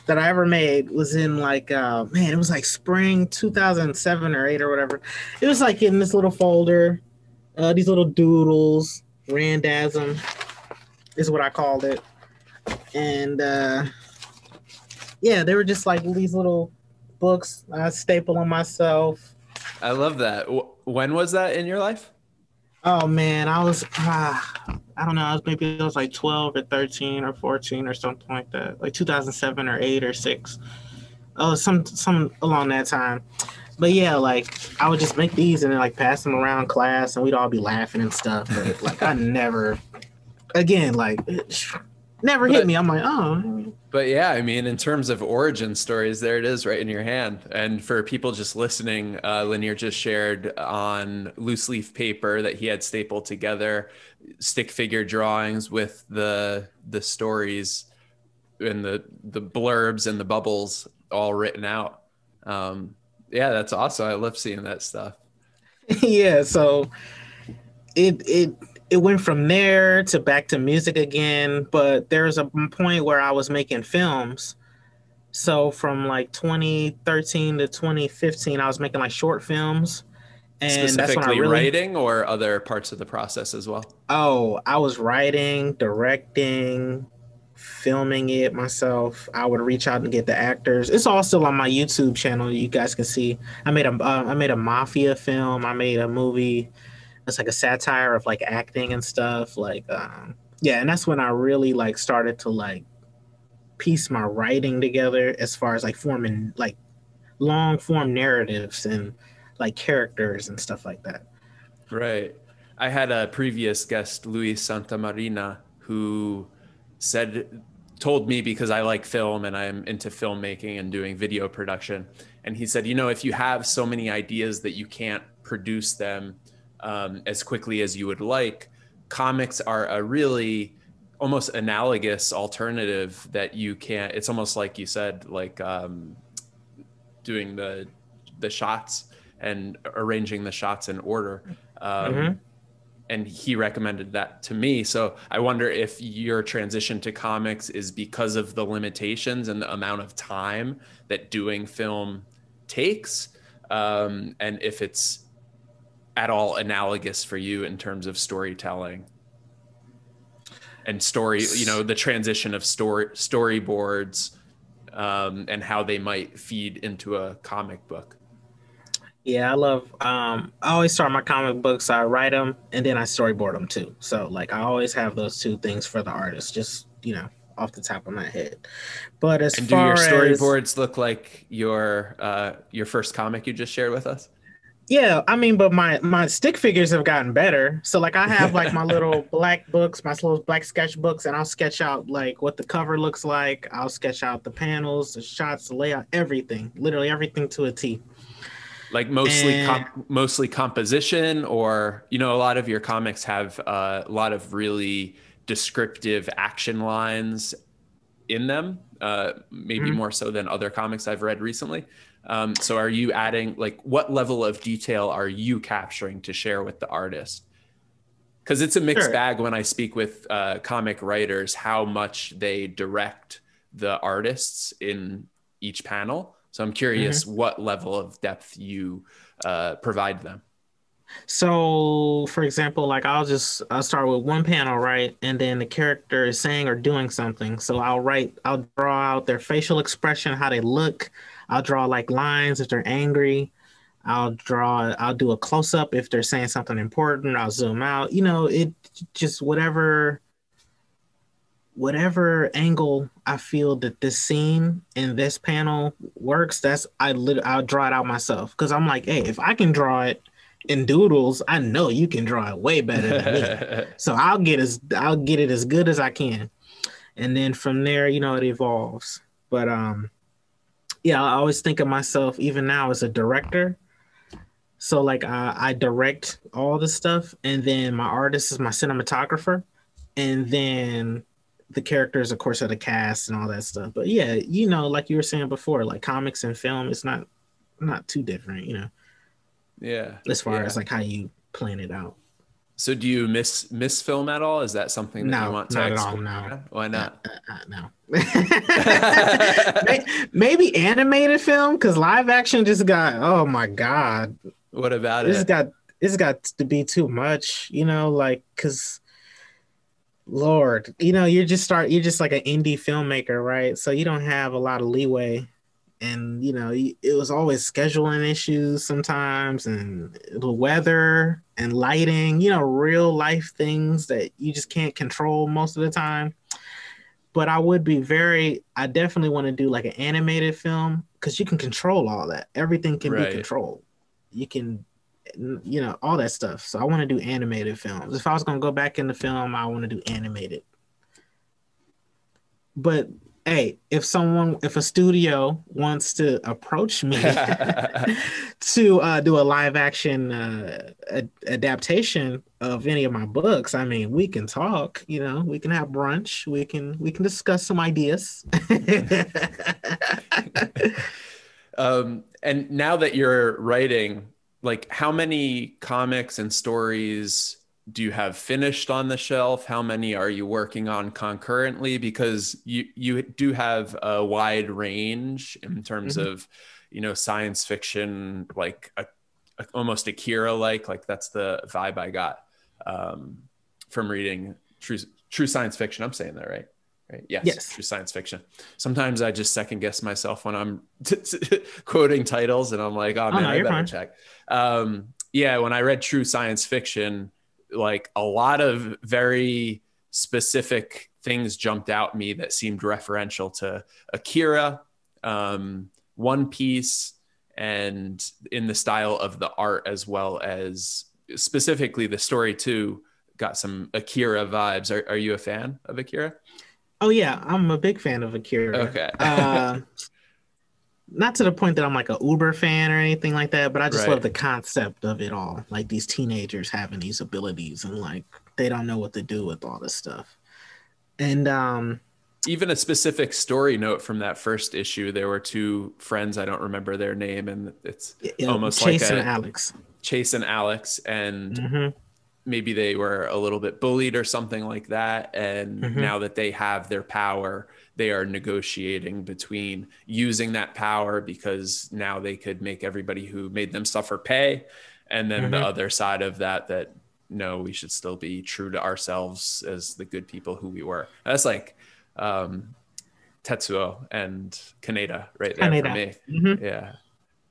that I ever made was in like man, it was like spring 2007 or 8 or whatever. It was like in this little folder, these little doodles, randasm is what I called it. And yeah, they were just like these little books I staple on myself. I love that. When was that in your life? Oh man, I don't know, I was like 12 or 13 or 14 or something like that. Like 2007 or 8 or 6. Oh, some along that time. But yeah, like I would just make these and then like pass them around class and we'd all be laughing and stuff. But like I never again, like it never hit me. But I'm like, oh, But yeah, I mean, in terms of origin stories, there it is right in your hand. And for people just listening, Lanier just shared on loose leaf paper that he had stapled together stick figure drawings with the stories and the blurbs and the bubbles all written out. Yeah, that's awesome. I love seeing that stuff. yeah. So it it went from there to back to music again. But there was a point where I was making films. So from like 2013 to 2015, I was making like short films, and that's when I Specifically really writing or other parts of the process as well. I was writing, directing, filming it myself. I would reach out and get the actors. It's all still on my YouTube channel. You guys can see. I made a mafia film. I made a movie. It's like a satire of like acting and stuff. Like yeah, and that's when I really like started to like piece my writing together as far as like forming like long form narratives and like characters and stuff like that. Right. I had a previous guest, Luis Santamarina, who said, told me because I like film and I'm into filmmaking and doing video production. And he said, if you have so many ideas that you can't produce them as quickly as you would like, comics are a really almost analogous alternative that you can't. It's almost like you said, like doing the shots and arranging the shots in order. Mm-hmm. Um, and he recommended that to me. So I wonder if your transition to comics is because of the limitations and the amount of time that doing film takes, and if it's at all analogous for you in terms of storytelling and the transition of storyboards, and how they might feed into a comic book. Yeah, I love. I always start my comic books. I write them and then I storyboard them too. So like I always have those two things for the artist. Just off the top of my head. But as And do your far as storyboards look like your first comic you just shared with us? Yeah, I mean, but my stick figures have gotten better. So like I have like my little black books, my little black sketch books, and I'll sketch out like what the cover looks like. I'll sketch out the panels, the shots, the layout, everything, literally everything to a T. Like And mostly composition, or a lot of your comics have a lot of really descriptive action lines in them, maybe mhm, more so than other comics I've read recently. So are you adding, like, what level of detail are you capturing to share with the artist? Because it's a mixed sure. bag when I speak with comic writers, how much they direct the artists in each panel. So I'm curious Mhm. what level of depth you provide them. So, for example, like I'll start with one panel, right? And then the character is saying or doing something. So I'll draw out their facial expression, how they look. I'll draw like lines if they're angry. I'll do a close up if they're saying something important. I'll zoom out. It just whatever angle I feel that this scene in this panel works, I'll draw it out myself because I'm like, hey, if I can draw it in doodles, I know you can draw it way better than me. So I'll get it as good as I can, and then from there, it evolves. But yeah, I always think of myself even now as a director. So like I direct all the stuff, and then my artist is my cinematographer, and then the characters, of course, are the cast and all that stuff. But yeah, like you were saying before, like comics and film, it's not too different, Yeah, as far as yeah. like how you plan it out. So do you miss film at all? Is that something that you No, want to not at all. explore? No, Why not? no. Maybe animated film because live action just got. Oh my god, What about this it? got this got to be too much. Like because Lord, you're just like an indie filmmaker, right? So you don't have a lot of leeway. And it was always scheduling issues sometimes, and the weather and lighting, real life things that you just can't control most of the time. But I definitely want to do like an animated film because you can control all that. Everything can be Right. controlled. You can, all that stuff. So I want to do animated films. If I was going to go back in the film, I want to do animated. But hey, if a studio wants to approach me to do a live action adaptation of any of my books, I mean, we can talk. We can have brunch. We can discuss some ideas. And now that you're writing, like, how many comics and stories do you have finished on the shelf? How many are you working on concurrently? Because you do have a wide range in terms Mhm. of, science fiction, like almost Akira like that's the vibe I got um, from reading true science fiction. I'm saying that right? Right. Yes, Yes. true science fiction. Sometimes I just second guess myself when I'm quoting titles, and I'm like, oh Oh man, no, I you're better fine. check. Yeah, when I read true science fiction, like a lot of very specific things jumped out me that seemed referential to Akira, One Piece, and in the style of the art, as well as specifically the story too, got some Akira vibes. Are you a fan of Akira? Oh yeah, I'm a big fan of Akira. Okay. Not to the point that I'm like a Uber fan or anything like that, but I just love Right. the concept of it all. Like these teenagers having these abilities and like they don't know what to do with all this stuff. And Even a specific story note from that first issue, there were two friends, I don't remember their name, and it's almost like Chase and a Alex. Chase and Alex, and Hmm. maybe they were a little bit bullied or something like that. And Hmm. now that they have their power, they are negotiating between using that power because now they could make everybody who made them suffer pay. And then the Hmm. other side of that no, we should still be true to ourselves as the good people who we were. That's like um, Tetsuo and Kaneda right there for Kaneda. me. Hmm. Yeah.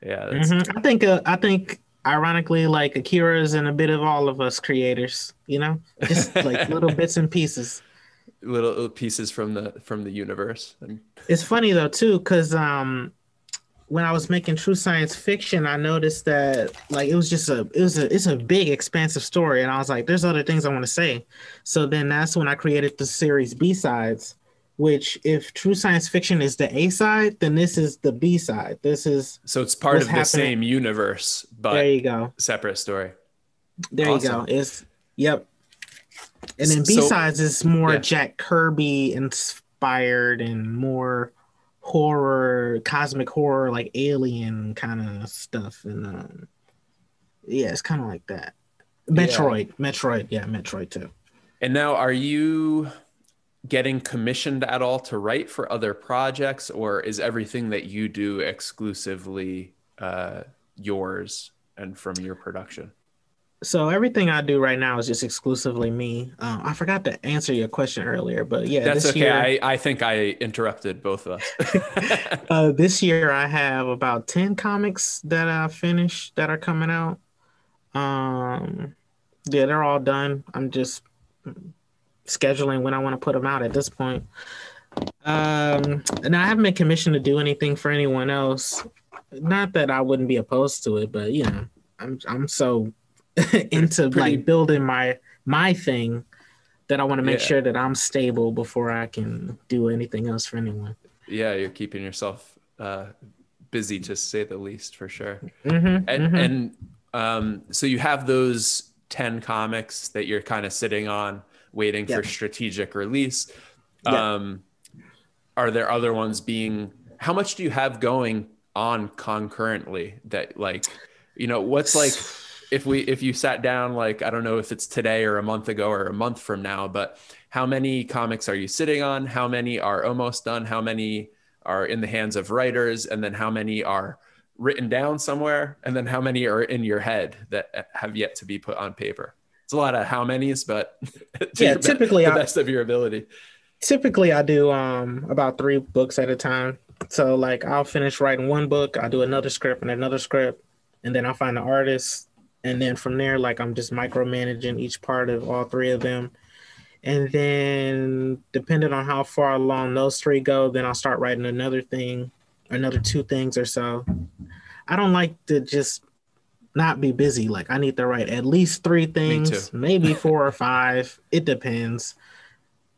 Yeah. That's Hmm. I think ironically, like Akira is in a bit of all of us creators. Just like little bits and pieces. little pieces from the universe. And It's funny though too, because when I was making true science fiction, I noticed that like it's a big expansive story, and I was like, there's other things I want to say. So then that's when I created the series B sides, which if true science fiction is the A side, then this is the B side. This is So it's part what's of the happening. same universe, There but you go. separate story. There you go. Awesome. It's yep. And then B So sides is more yeah, Jack Kirby inspired and more horror, cosmic horror, like alien kind of stuff. And yeah, it's kind of like that. yeah. Metroid, yeah, Metroid too. And now, are you getting commissioned at all to write for other projects, or is everything that you do exclusively yours and from your production? So everything I do right now is just exclusively me. I forgot to answer your question earlier, but yeah, That's okay. I think I interrupted both of us. this year I have about 10 comics that I finished that are coming out. Um, yeah, they're all done. I'm just scheduling when I want to put them out at this point. And I haven't been commissioned to do anything for anyone else. Not that I wouldn't be opposed to it, but you know, I'm so into like Pretty, building my thing that I want to make yeah. sure that I'm stable before I can do anything else for anyone. Yeah, you're keeping yourself busy to say the least, for sure. Mm-hmm, mm-hmm. And so you have those 10 comics that you're kind of sitting on waiting for Yep. strategic release. Yep. Um, are there other ones being, how much do you have going on concurrently that like, what's like, if you sat down, like, I don't know if it's today or a month ago or a month from now, but how many comics are you sitting on? How many are almost done? How many are in the hands of writers? And then how many are written down somewhere? And then how many are in your head that have yet to be put on paper? It's a lot of how many's, but to Yeah, the best of your ability. typically I do about 3 books at a time. So like I'll finish writing one book, I'll do another script and another script, and then I'll find the artist. And then from there, like I'm just micromanaging each part of all 3 of them. And then depending on how far along those 3 go, then I'll start writing another thing, another 2 things or so. I don't like to just not be busy. Like I need to write at least 3 Me too. things, maybe 4 or 5. It depends.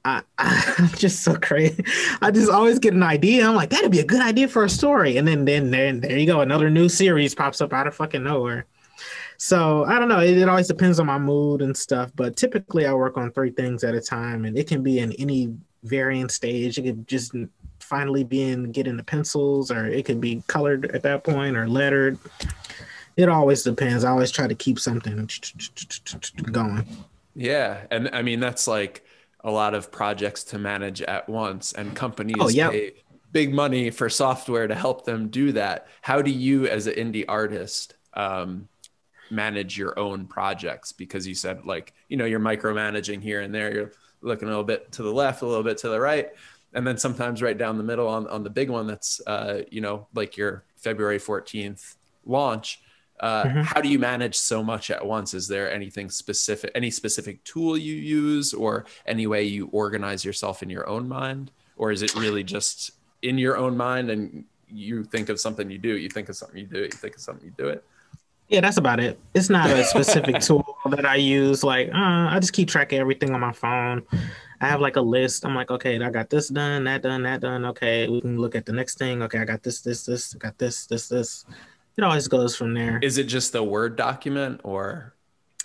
I'm just so crazy. I just always get an idea. I'm like, that'd be a good idea for a story. And then there you go. Another new series pops up out of fucking nowhere. So I don't know. It always depends on my mood and stuff. But typically I work on 3 things at a time, and it can be in any varying stage. It could just finally be in getting the pencils, or it could be colored at that point or lettered. It always depends. I always try to keep something going. Yeah. And I mean, that's like a lot of projects to manage at once, and Oh, companies yep. pay big money for software to help them do that. How do you, as an indie artist, manage your own projects? Because you said, like, you're micromanaging here and there. You're looking a little bit to the left, a little bit to the right, and then sometimes right down the middle on the big one that's, like your February 14th launch. Mhm. How do you manage so much at once? Is there anything specific, any specific tool you use, or any way you organize yourself in your own mind? Or is it really just in your own mind, and you think of something, you do it, you think of something, you do it, you think of something, you do it? Yeah, that's about it. It's not a specific tool that I use. Like, I just keep track of everything on my phone. I have like a list. I'm like, okay, I got this done, that done, that done. Okay, we can look at the next thing. Okay, I got this, I got this. It always goes from there. Is it just a Word document, or?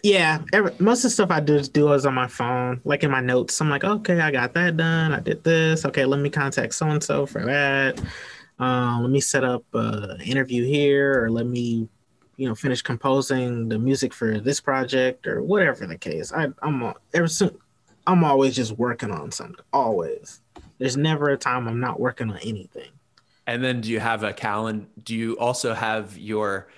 Yeah, most of the stuff I do is on my phone, like in my notes. I'm like, okay, I got that done. I did this. Okay, let me contact so and so for that. Let me set up an interview here, or let me, finish composing the music for this project, or whatever the case. I'm always just working on something. Always. There's never a time I'm not working on anything. And then do you have a calendar? Do you also have your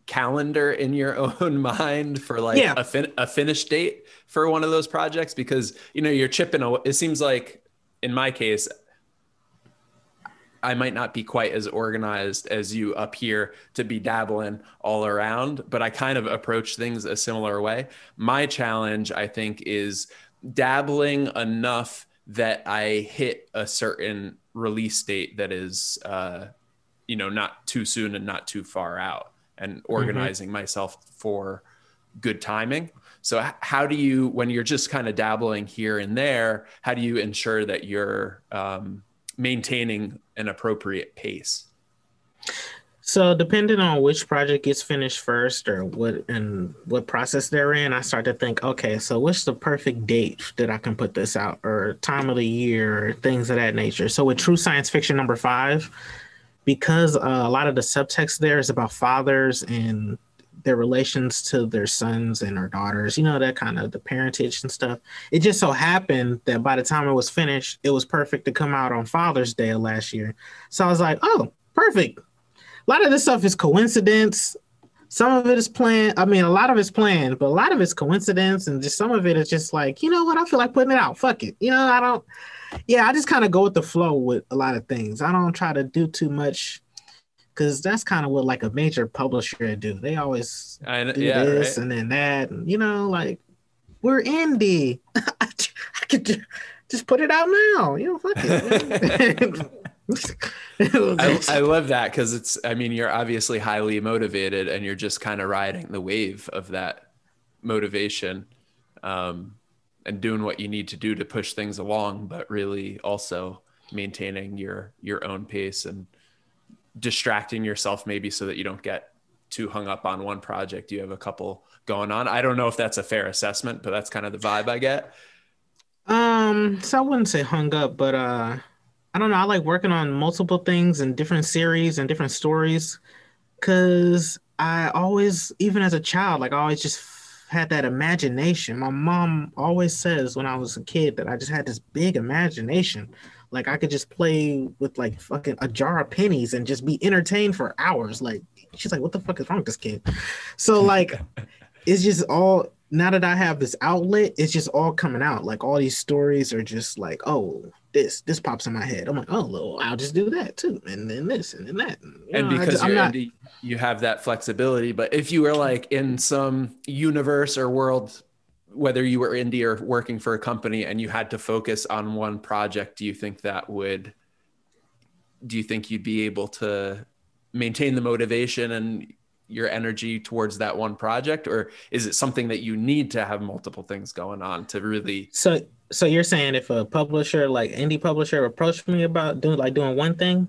calendar in your own mind for like Yeah, a finish date for one of those projects? Because, you're chipping away. It seems like in my case, I might not be quite as organized as you up here to be dabbling all around, but I kind of approach things a similar way. My challenge, I think, is dabbling enough that I hit a certain release date that is not too soon and not too far out, and Mm-hmm. organizing myself for good timing. So how do you, when you're just kind of dabbling here and there, how do you ensure that you're maintaining an appropriate pace? So depending on which project gets finished first or what process they're in, I start to think, okay, so what's the perfect date that I can put this out, or time of the year, or things of that nature. So with True Science Fiction #5, because a lot of the subtext there is about fathers and their relations to their sons and their daughters, that kind of the parentage and stuff. It just so happened that by the time it was finished, it was perfect to come out on Father's Day of last year. So I was like, oh, perfect. A lot of this stuff is coincidence. Some of it is planned. I mean, a lot of it's planned, but a lot of it's coincidence, and just some of it is just like, you know what? I feel like putting it out. Fuck it. I don't. Yeah, I just kind of go with the flow with a lot of things. I don't try to do too much because that's kind of what like a major publisher would do. They always do Yeah, this right. and then that, and like we're indie. I could just put it out now. Fuck it. I love that, because you're obviously highly motivated and you're just kind of riding the wave of that motivation, and doing what you need to do to push things along, but really also maintaining your own pace and distracting yourself maybe so that you don't get too hung up on one project. You have a couple going on. I don't know if that's a fair assessment, but that's kind of the vibe I get. So I wouldn't say hung up, but I don't know. I like working on multiple things and different series and different stories because I always, even as a child, like I always just had that imagination. My mom always says when I was a kid that I just had this big imagination. Like I could just play with like fucking a jar of pennies and just be entertained for hours. Like she's like, what the fuck is wrong with this kid? So like it's just all, now that I have this outlet, it's just all coming out. Like all these stories are just like, oh, this pops in my head. I'm like, oh, well, I'll just do that too, and then this, and then that. And because I'm you're not. indie, you have that flexibility. But if you were like in some universe or world, whether you were indie or working for a company, and you had to focus on one project, do you think you'd be able to maintain the motivation and your energy towards that one project? Or is it something that you need to have multiple things going on to really? So you're saying if a publisher, like indie publisher, approached me about doing one thing?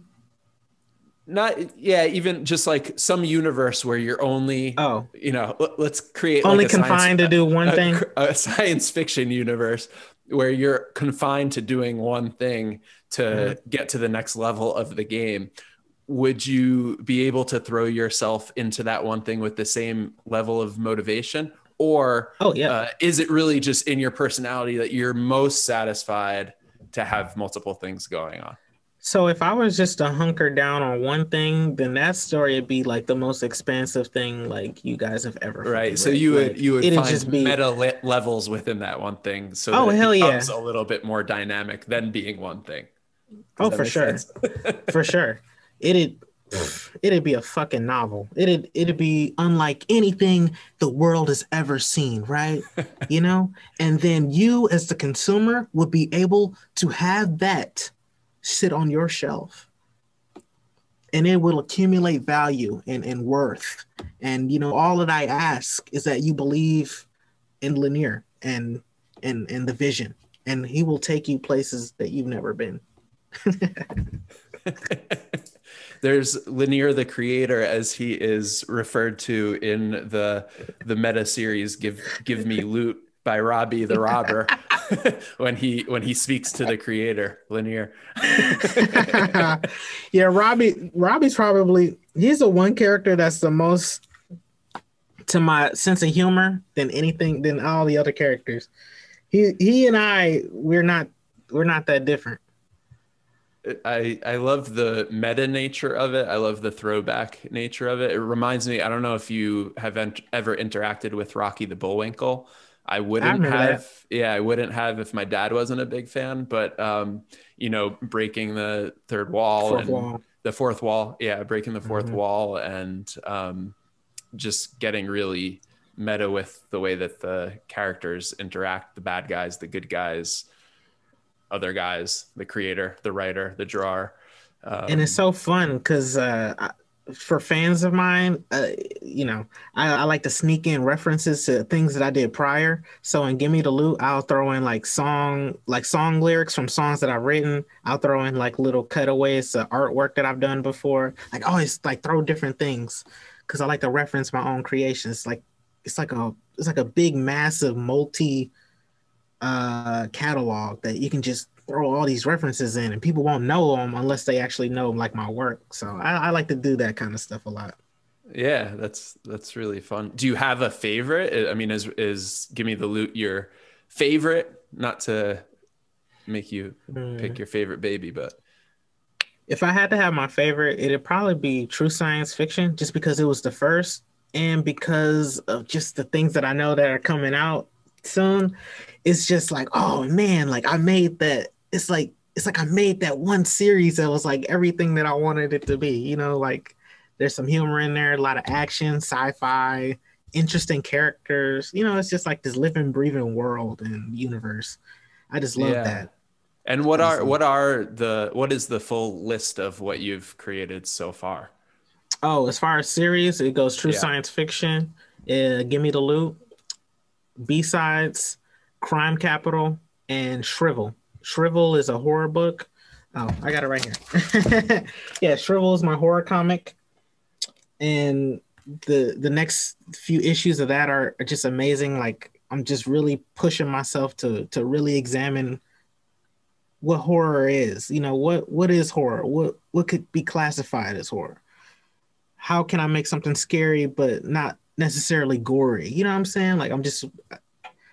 Not, yeah, even just like some universe where you're only, Oh, let's create like only confined to do one thing? a science fiction universe where you're confined to doing one thing Uh-huh. to get to the next level of the game. Would you be able to throw yourself into that one thing with the same level of motivation? Or Oh yeah. is it really just in your personality that you're most satisfied to have multiple things going on? So if I was just to hunker down on one thing, then that story would be like the most expansive thing like you guys have ever Right. fucking So read. Like you would it'd find just be, levels within that one thing so that oh it hell becomes yeah. a little bit more dynamic than being one thing. Does Oh that for make sure. sense? For sure. It'd it'd be a fucking novel. It'd be unlike anything the world has ever seen, right? You know? And then you as the consumer would be able to have that sit on your shelf, and it will accumulate value and worth. And all that I ask is that you believe in Lanier and the vision, and he will take you places that you've never been. There's Lanier the creator, as he is referred to in the meta series Give Me Loot by Robbie the Robber, when he speaks to the creator, Lanier. Yeah, Robbie's probably, he's the one character that's the most to my sense of humor than all the other characters. He and I, we're not that different. I love the meta nature of it. I love the throwback nature of it. It reminds me, I don't know if you have ever interacted with Rocky the Bullwinkle. I I wouldn't remember have, that. yeah, I wouldn't have if my dad wasn't a big fan, but breaking the third wall Fourth and wall. the fourth wall. Yeah, breaking the fourth Mm-hmm. wall, and just getting really meta with the way that the characters interact, the bad guys, the good guys, other guys, the creator, the writer, the drawer. And it's so fun because for fans of mine, you know, I like to sneak in references to things that I did prior. So in Gimme the Loot, I'll throw in like song lyrics from songs that I've written. I'll throw in like little cutaways to artwork that I've done before. Like always like throw different things because I like to reference my own creations. Like it's like a big massive multi catalog that you can just throw all these references in and people won't know them unless they actually know like my work. So I like to do that kind of stuff a lot. Yeah, that's really fun. Do you have a favorite? I mean, is Gimme the Loot your favorite? Not to make you pick Mm. your favorite baby, but If I had to have my favorite, it'd probably be true science fiction, just because it was the first and because of just the things that I know that are coming out soon. It's just like, oh man, like I made that. It's like I made that one series that was like everything that I wanted it to be. You know, like there's some humor in there, a lot of action, sci-fi, interesting characters. You know, it's just like this living, breathing world and universe. I just love yeah. that. And I just love. what is the full list of what you've created so far? Oh, as far as series, it goes True Yeah. Science Fiction, Give Me the Loot, B-Sides, Crime Capital, and Shrivel. Shrivel is a horror book. Oh, I got it right here. Yeah, Shrivel is my horror comic, and the next few issues of that are just amazing. Like I'm just really pushing myself to really examine what horror is. You know, what is horror? What could be classified as horror? How can I make something scary but not necessarily gory? You know what I'm saying? Like I'm just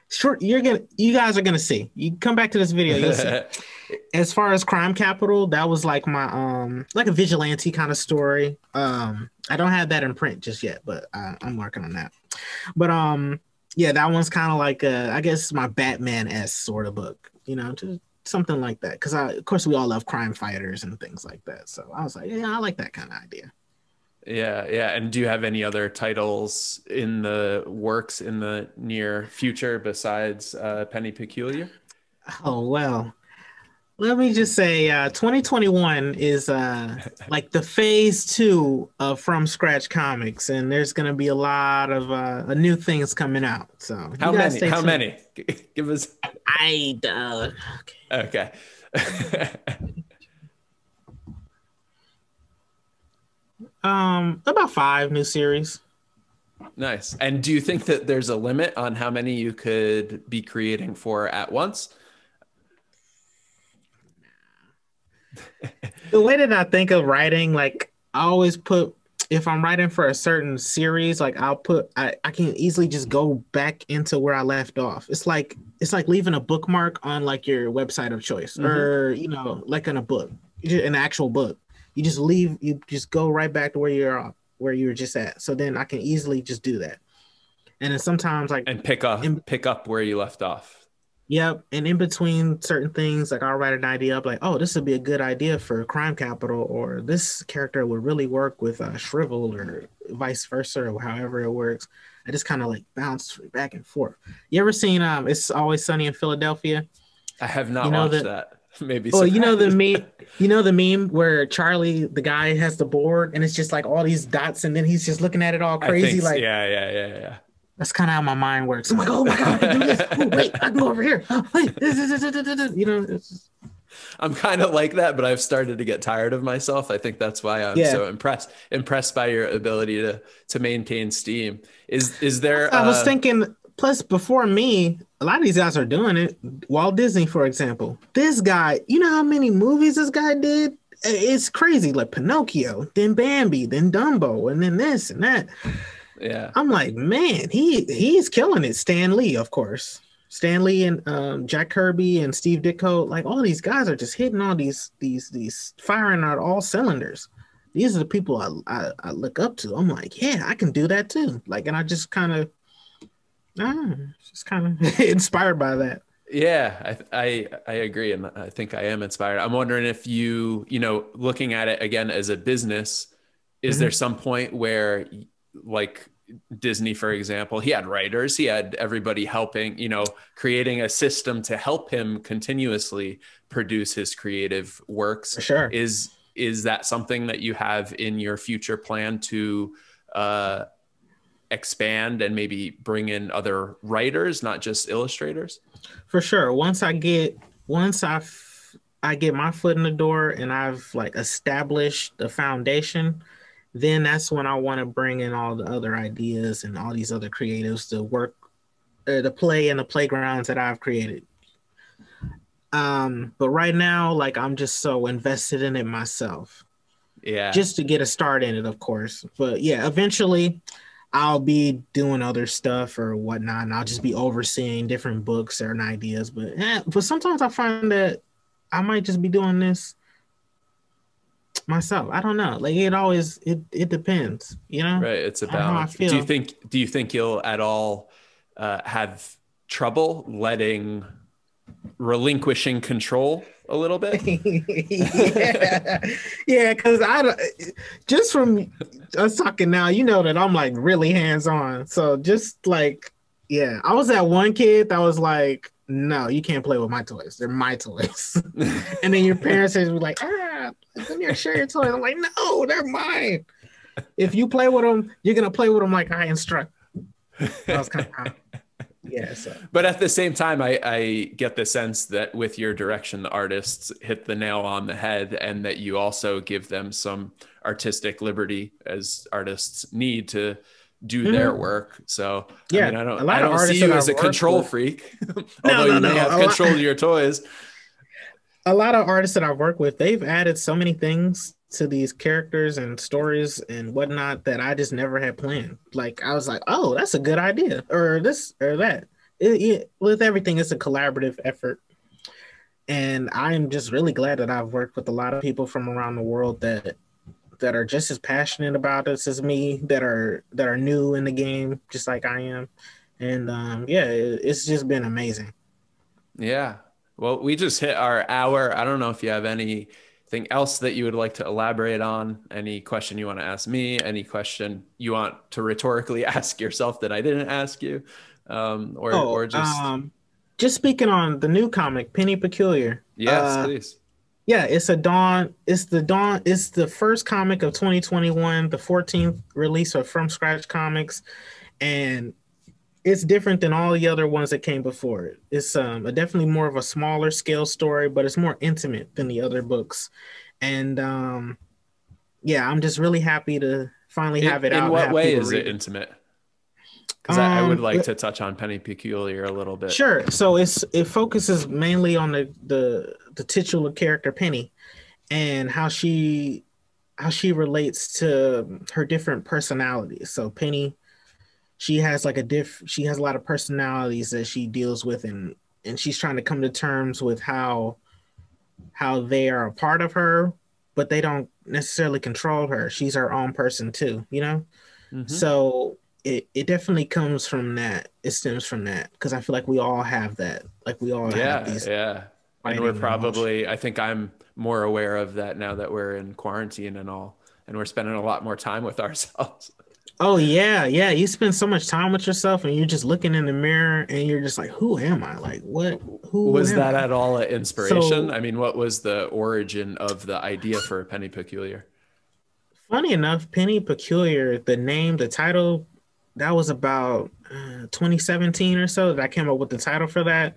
sure you guys are gonna see. You come back to this video, you'll see. As far as Crime Capital, that was like my like a vigilante kind of story. I don't have that in print just yet, but I'm working on that. But yeah, that one's kind of like I guess my Batman-esque sort of book, you know, just something like that. Because of course we all love crime fighters and things like that. So I was like, yeah, I like that kind of idea. Yeah, yeah. And do you have any other titles in the works in the near future besides Penny Peculiar? Oh well. Let me just say, 2021 is like the phase two of From Scratch Comics, and there's going to be a lot of new things coming out. So you How guys many? stay How tuned. many? Give us. I okay. Okay. About five new series. Nice. And do you think that there's a limit on how many you could be creating for at once? The way that I think of writing, like I always put, if I'm writing for a certain series, like I can easily just go back into where I left off. It's like leaving a bookmark on like your website of choice, Hmm. or you know, like in a book, an actual book. You just go right back to where you were just at. So then I can easily just do that. And then sometimes like And in pick up where you left off. Yep. And in between certain things, like I'll write an idea up like, oh, this would be a good idea for Crime Capital, or this character would really work with Shrivel, or vice versa, or however it works. I just kind of like bounce back and forth. You ever seen It's Always Sunny in Philadelphia? I have not You know watched the that. Maybe Oh, you know the surprised. meme, where Charlie, the guy, has the board and it's just like all these dots, and then he's just looking at it all I think crazy, like yeah, yeah, that's kind of how my mind works. I'm like, oh my God, I can do this. Oh, yeah, wait, I can yeah. go over here. Oh, wait, you know, I'm kind of like that, but I've started to get tired of myself. I think that's why I'm yeah. so impressed by your ability to maintain steam. Is there I was thinking, plus before me, a lot of these guys are doing it. Walt Disney, for example. This guy, you know how many movies this guy did? It's crazy. Like Pinocchio, then Bambi, then Dumbo, and then this and that. yeah. I'm like, man, he's killing it. Stan Lee, of course. Stan Lee and Jack Kirby and Steve Ditko, like all these guys are just hitting all these firing at all cylinders. These are the people I look up to. I'm like, yeah, I can do that too. Like, and I just just kind of inspired by that. Yeah, I agree, and I think I am inspired. I'm wondering if you know, looking at it again as a business, is there Mhm. some point where, like Disney, for example, he had writers, he had everybody helping, you know, creating a system to help him continuously produce his creative works. For sure. is that something that you have in your future plan to expand and maybe bring in other writers, not just illustrators? For sure. Once I get my foot in the door and I've like established the foundation, then that's when I want to bring in all the other ideas and all these other creatives to work, to play in the playgrounds that I've created. But right now, like I'm just so invested in it myself, Yeah. just to get a start in it, of course. But yeah, eventually I'll be doing other stuff or whatnot, and I'll just be overseeing different books or ideas. But sometimes I find that I might just be doing this myself. I don't know. Like it depends, Right. It's a on how I balance. Do feel. you think you'll at all have trouble letting relinquishing control a little bit? Yeah, yeah. Because just from us talking now, you know that I'm like really hands on. So just like, yeah, I was that one kid that was like, no, you can't play with my toys. They're my toys. And then your parents would be like, let me share your toys. I'm like, no, they're mine. If you play with them, you're gonna play with them like I instruct. That was kind of how, yeah. So But at the same time, I get the sense that with your direction, the artists hit the nail on the head, and that you also give them some artistic liberty as artists need to do their mhm. work. So, I mean, Yeah, a I lot of don't see artists that you I've as a worked control with. freak, No, although no, you may no. have control of your toys. A lot of artists that I've worked with, they've added so many things to these characters and stories and whatnot that I just never had planned. Like I was like, oh, that's a good idea, or this or that. With everything, it's a collaborative effort, and I'm just really glad that I've worked with a lot of people from around the world that are just as passionate about this as me, that are new in the game, just like I am. And yeah, it's just been amazing. Yeah. Well, we just hit our hour. I don't know if you have anything else that you would like to elaborate on, any question you want to ask me, any question you want to rhetorically ask yourself that I didn't ask you, Oh, or just, just speaking on the new comic, Penny Peculiar. yes, please. Yeah, it's the first comic of 2021, the 14th release of From Scratch Comics, and it's different than all the other ones that came before it. It's definitely more of a smaller scale story, but it's more intimate than the other books. And yeah, I'm just really happy to finally have it In out and what have way people is it read it. intimate? Because I would like But to touch on Penny Peculiar a little bit. sure. So it focuses mainly on the titular character Penny and how she relates to her different personalities. So Penny, she has a lot of personalities that she deals with, and she's trying to come to terms with how they are a part of her, but they don't necessarily control her. She's her own person too, you know? Hmm. So it definitely comes from that. It stems from that because I feel like we all have that. Like we all have Yeah, these yeah. And we're fighting emotions. probably, I think I'm more aware of that now that we're in quarantine and all, and we're spending a lot more time with ourselves. Oh yeah, yeah. You spend so much time with yourself and you're just looking in the mirror and you're just like, who am I? Like what who Was am that I? at all an inspiration? So I mean, what was the origin of the idea for Penny Peculiar? funny enough, Penny Peculiar, the name, the title, that was about 2017 or so that I came up with the title for that.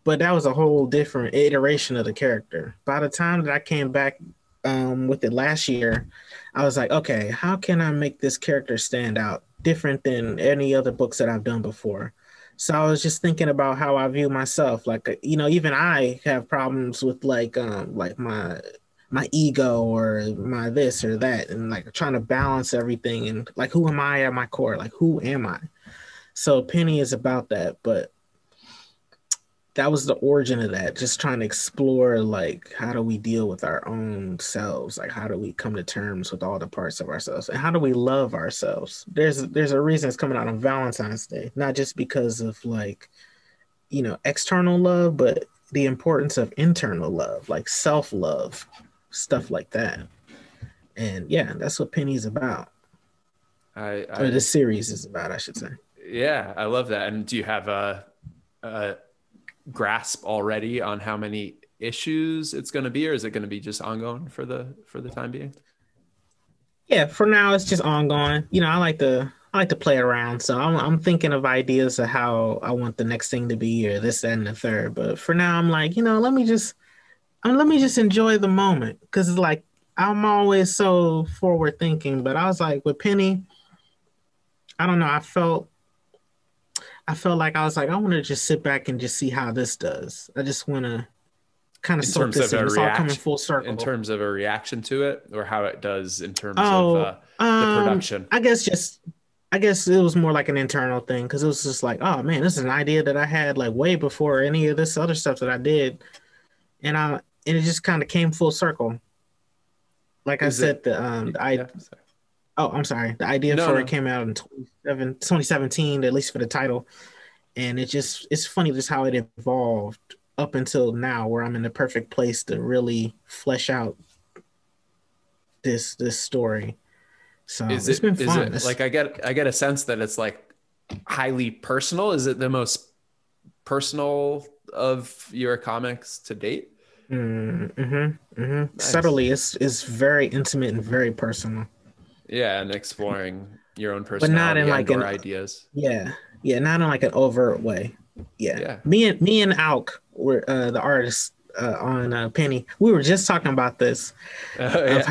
But that was a whole different iteration of the character. By the time that I came back with it last year, I was like, okay, how can I make this character stand out different than any other books that I've done before? So I was just thinking about how I view myself. Like, even I have problems with like my ego or my this or that, and like trying to balance everything. And like, who am I at my core? Like, who am I? So Penny is about that, but that was the origin of that, just trying to explore like how do we deal with our own selves, like how do we come to terms with all the parts of ourselves and how do we love ourselves. There's a reason it's coming out on Valentine's Day, not just because of like external love, but the importance of internal love, like self-love, stuff like that. And yeah, that's what Penny's about, or the I series is about, I should say. Yeah, I love that. And do you have a grasp already on how many issues it's going to be, or is it going to be just ongoing for the time being? Yeah, for now it's just ongoing. I like to play around, so I'm thinking of ideas of how I want the next thing to be, or this, that, and the third. But for now, I'm like, let me just enjoy the moment, because it's like I'm always so forward thinking. But I was like with Penny, I don't know. I felt like I was like I want to just sit back and just see how this does. I just want to kind of In soak terms this of in. a It's all coming reaction, full in circle. terms of a reaction to it, or how it does in terms of Oh, the production. I guess it was more like an internal thing, because it was just like, oh man, this is an idea that I had like way before any of this other stuff that I did, and it just kind of came full circle. Like I Is said, it? Yeah. Sorry. I'm sorry, the idea No, for it no. came out in 2017, at least for the title, and it's funny just how it evolved up until now, where I'm in the perfect place to really flesh out this story. So Is it's been is fun. it like I get a sense that it's like highly personal? Is it the most personal of your comics to date? Nice. Subtly, it's very intimate and very personal, Yeah, and exploring your own but not in personality and like or an ideas. yeah, yeah, not in like an overt way. Yeah, Yeah. me and Alk were the artists on Penny. We were just talking about this Oh of yeah.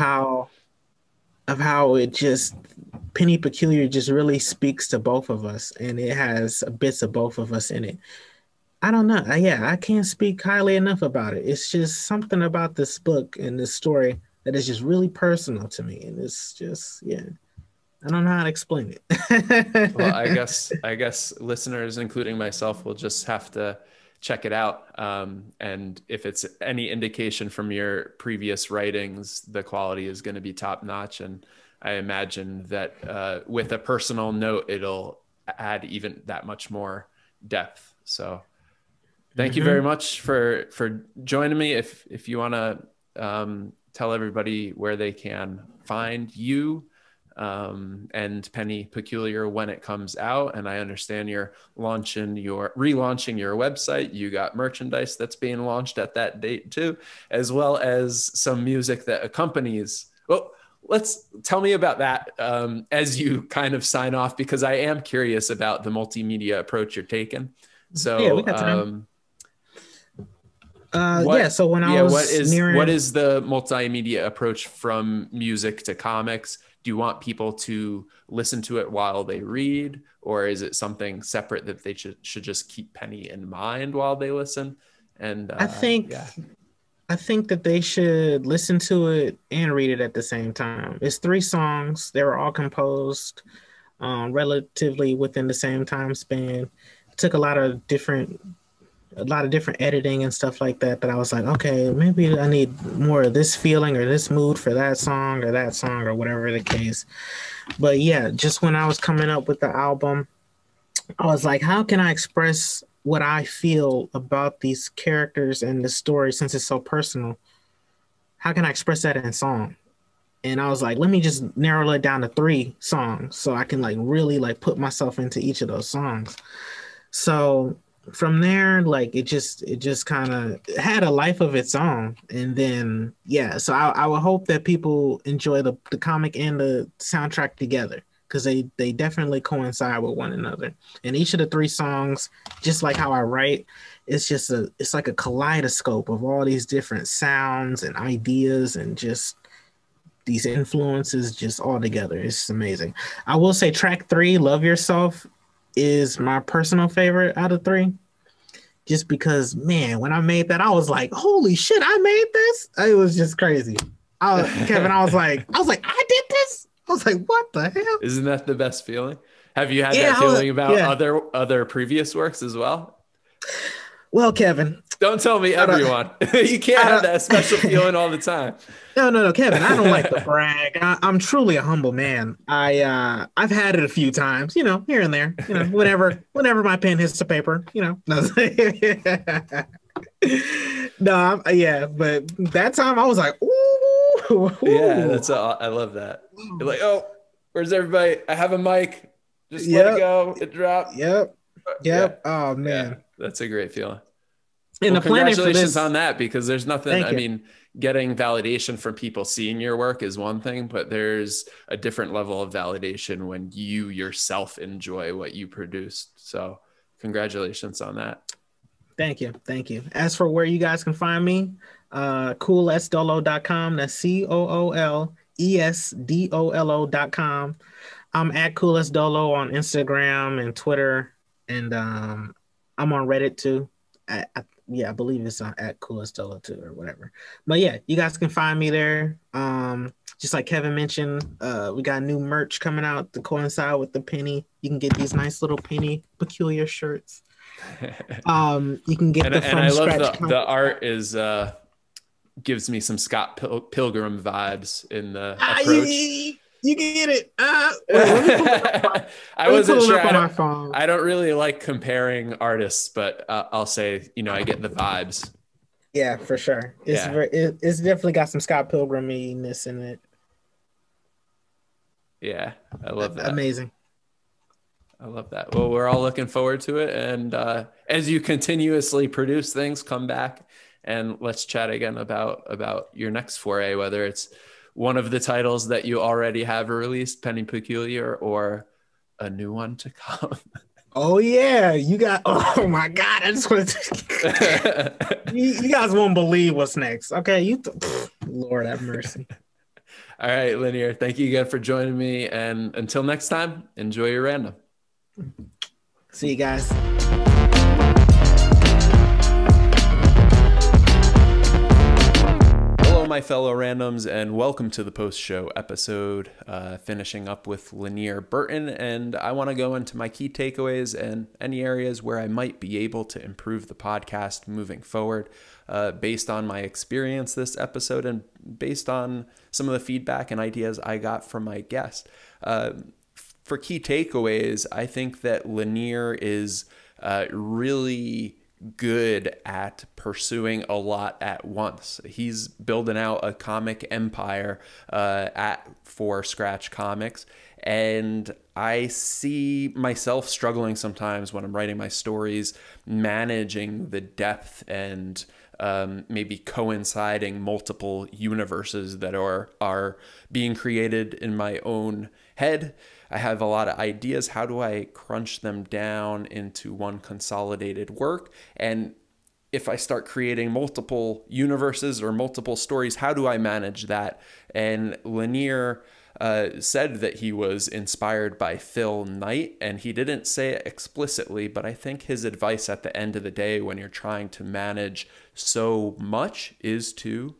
how it just Penny Peculiar just really speaks to both of us, and it has bits of both of us in it. I don't know. Yeah, I can't speak highly enough about it. It's just something about this book and this story that is just really personal to me, and it's just yeah. I don't know how to explain Well, I it. guess I guess listeners, including myself, will just have to check it out. And if it's any indication from your previous writings, the quality is going to be top notch. And I imagine that with a personal note, it'll add even that much more depth. So thank you very hmm much for joining me. If you want to tell everybody where they can find you and Penny Peculiar when it comes out. And I understand you're relaunching your website. You got merchandise that's being launched at that date too, as well as some music that accompanies. Well, let's tell me about that as you kind of sign off, because I am curious about the multimedia approach you're taking. Yeah, we So, got time. Yeah. what So when I yeah was what nearing, is the multimedia approach from music to comics? Do you want people to listen to it while they read, or is it something separate that they should just keep Penny in mind while they listen? And I think yeah. I think that they should listen to it and read it at the same time. It's three songs. They were all composed relatively within the same time span. It took a lot of different editing and stuff like that. But I was like, okay, maybe I need more of this feeling or this mood for that song or whatever the case. But yeah, just when I was coming up with the album, I was like, how can I express what I feel about these characters and the story, since it's so personal? How can I express that in song? And I was like, let me just narrow it down to three songs so I can like really like put myself into each of those songs. So from there, like it just kind of had a life of its own. And then yeah, so I would hope that people enjoy the comic and the soundtrack together, because they definitely coincide with one another. And each of the three songs, just like how I write, it's like a kaleidoscope of all these different sounds and ideas and just these influences just all together. It's amazing. I will say track three, Love Yourself, is my personal favorite out of three. Just because, man, when I made that, I was like, holy shit, I made this. It was just crazy. Kevin, I was like, I did this. I was like, what the hell? Isn't that the best feeling? Have you had Yeah, that feeling about yeah. other previous works as well? Well, Kevin, Don't tell me out of, everyone. You can't have out that special of, feeling all the time. no, Kevin. I don't like to brag. I'm truly a humble man. I've had it a few times, here and there, whenever my pen hits the paper, No, no, yeah, but that time I was like, ooh, Yeah, ooh. I love that. You're like, oh, where's everybody? I have a mic. Just let it Yep, go. It dropped. yep, Yeah, yep. Oh yeah. man. That's a great feeling. And Well, the planning for congratulations this, on that, because there's nothing, thank I you. mean, getting validation from people seeing your work is one thing, but there's a different level of validation when you yourself enjoy what you produced. So, congratulations on that. Thank you. Thank you. As for where you guys can find me, coolesdolo.com. That's COOLESDOLO.com. I'm at coolestdolo on Instagram and Twitter, and I'm on Reddit too. Yeah, I believe it's on at coolestdolo too or whatever. But yeah, you guys can find me there. Just like Kevin mentioned, we got new merch coming out to coincide with the penny. You can get these nice little penny peculiar shirts. You can get the And from I love scratch the comic. art is gives me some Scott Pilgrim vibes in the Ah, approach. you get it. Wait, I let me wasn't pull it sure. up on my phone. I don't really like comparing artists, but I'll say, I get the vibes. Yeah, for sure. Yeah. It's definitely got some Scott Pilgrim-ness in it. Yeah. I love that. Amazing. I love that. Well, we're all looking forward to it. And as you continuously produce things, come back and let's chat again about your next foray, whether it's one of the titles that you already have released, Penny Peculiar, or a new one to come. Oh yeah, you got. Oh my God, I just want to. You guys won't believe what's next. Okay, Lord have mercy. All right, Lanier, thank you again for joining me. And until next time, enjoy your random. See you guys. Hello, my fellow randoms, and welcome to the post-show episode, finishing up with Lanier Burton. And I want to go into my key takeaways and any areas where I might be able to improve the podcast moving forward, based on my experience this episode and based on some of the feedback and ideas I got from my guest. For key takeaways, I think that Lanier is really good at pursuing a lot at once. He's building out a comic empire for Scratch Comics, and I see myself struggling sometimes when I'm writing my stories, managing the depth and maybe coinciding multiple universes that are being created in my own head. I have a lot of ideas. How do I crunch them down into one consolidated work? And if I start creating multiple universes or multiple stories, how do I manage that? And Lanier said that he was inspired by Phil Knight, and he didn't say it explicitly, but I think his advice at the end of the day when you're trying to manage so much is to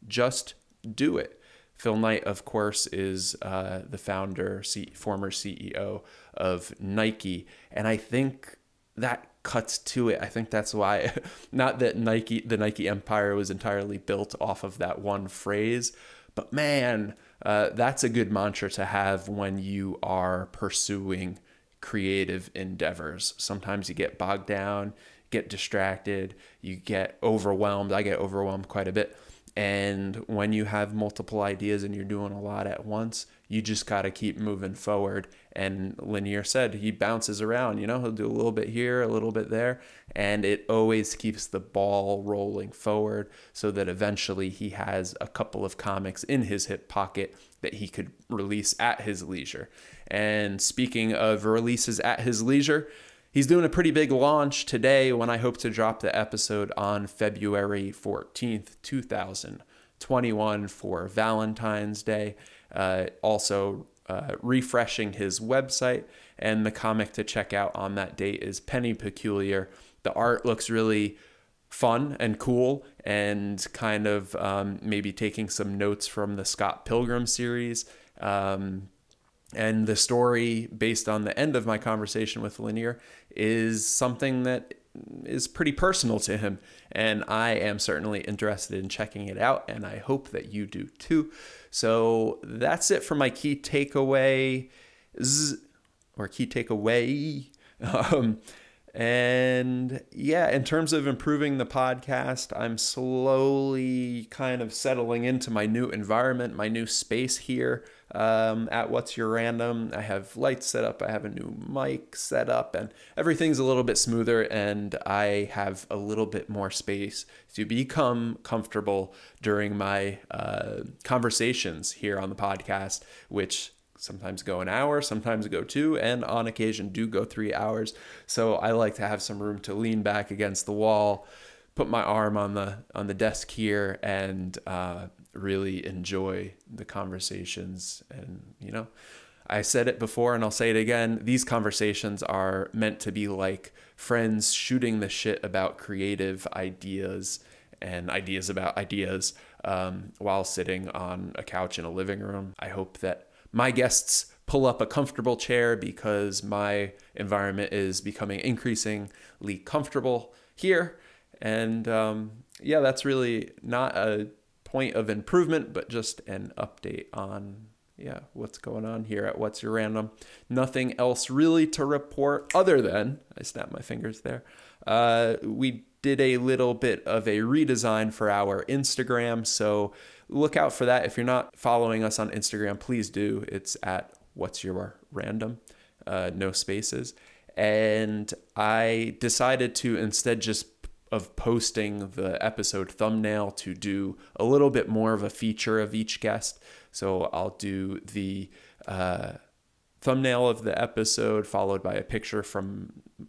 just do it. Phil Knight, of course, is the founder, former CEO of Nike. And I think that cuts to it. I think that's why, not that the Nike empire was entirely built off of that one phrase, but man, that's a good mantra to have when you are pursuing creative endeavors. Sometimes you get bogged down, get distracted, you get overwhelmed. I get overwhelmed quite a bit. And when you have multiple ideas and you're doing a lot at once, you just got to keep moving forward. And Lanier said he bounces around, he'll do a little bit here, a little bit there, and it always keeps the ball rolling forward so that eventually he has a couple of comics in his hip pocket that he could release at his leisure. And speaking of releases at his leisure, he's doing a pretty big launch today when I hope to drop the episode on February 14th, 2021 for Valentine's Day. Also refreshing his website, and the comic to check out on that date is Penny Peculiar. The art looks really fun and cool and kind of maybe taking some notes from the Scott Pilgrim series. And the story, based on the end of my conversation with Lanier, is something that is pretty personal to him. And I am certainly interested in checking it out, and I hope that you do too. So that's it for my key takeaway, or key takeaway. And yeah, in terms of improving the podcast, I'm slowly kind of settling into my new environment, my new space here at What's Your Random. I have lights set up, I have a new mic set up, and everything's a little bit smoother, and I have a little bit more space to become comfortable during my conversations here on the podcast, which sometimes go an hour, sometimes go 2, and on occasion do go 3 hours. So I like to have some room to lean back against the wall, put my arm on the desk here, and really enjoy the conversations. And I said it before and I'll say it again, these conversations are meant to be like friends shooting the shit about creative ideas and ideas about ideas while sitting on a couch in a living room. I hope that my guests pull up a comfortable chair because my environment is becoming increasingly comfortable here. And yeah, that's really not a point of improvement, but just an update on what's going on here at What's Your Random. Nothing else really to report other than, I snapped my fingers there, we did a little bit of a redesign for our Instagram, so look out for that. If you're not following us on Instagram, please do. It's at What's Your Random, no spaces. And I decided to, instead just of posting the episode thumbnail, to do a little bit more of a feature of each guest. So I'll do the thumbnail of the episode followed by a picture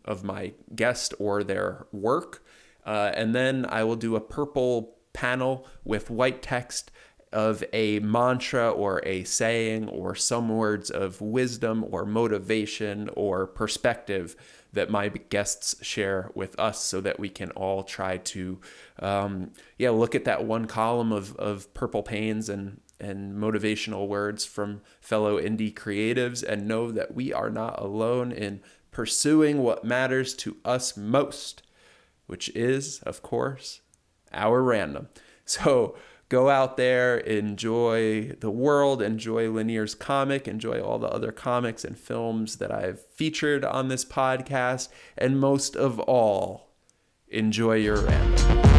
of my guest or their work. And then I will do a purple panel with white text of a mantra or a saying or some words of wisdom or motivation or perspective that my guests share with us, so that we can all try to look at that one column of purple panes and motivational words from fellow indie creatives and know that we are not alone in pursuing what matters to us most, which is, of course, our random. So go out there, enjoy the world, enjoy Lanier's comic, enjoy all the other comics and films that I've featured on this podcast, and most of all, enjoy your random.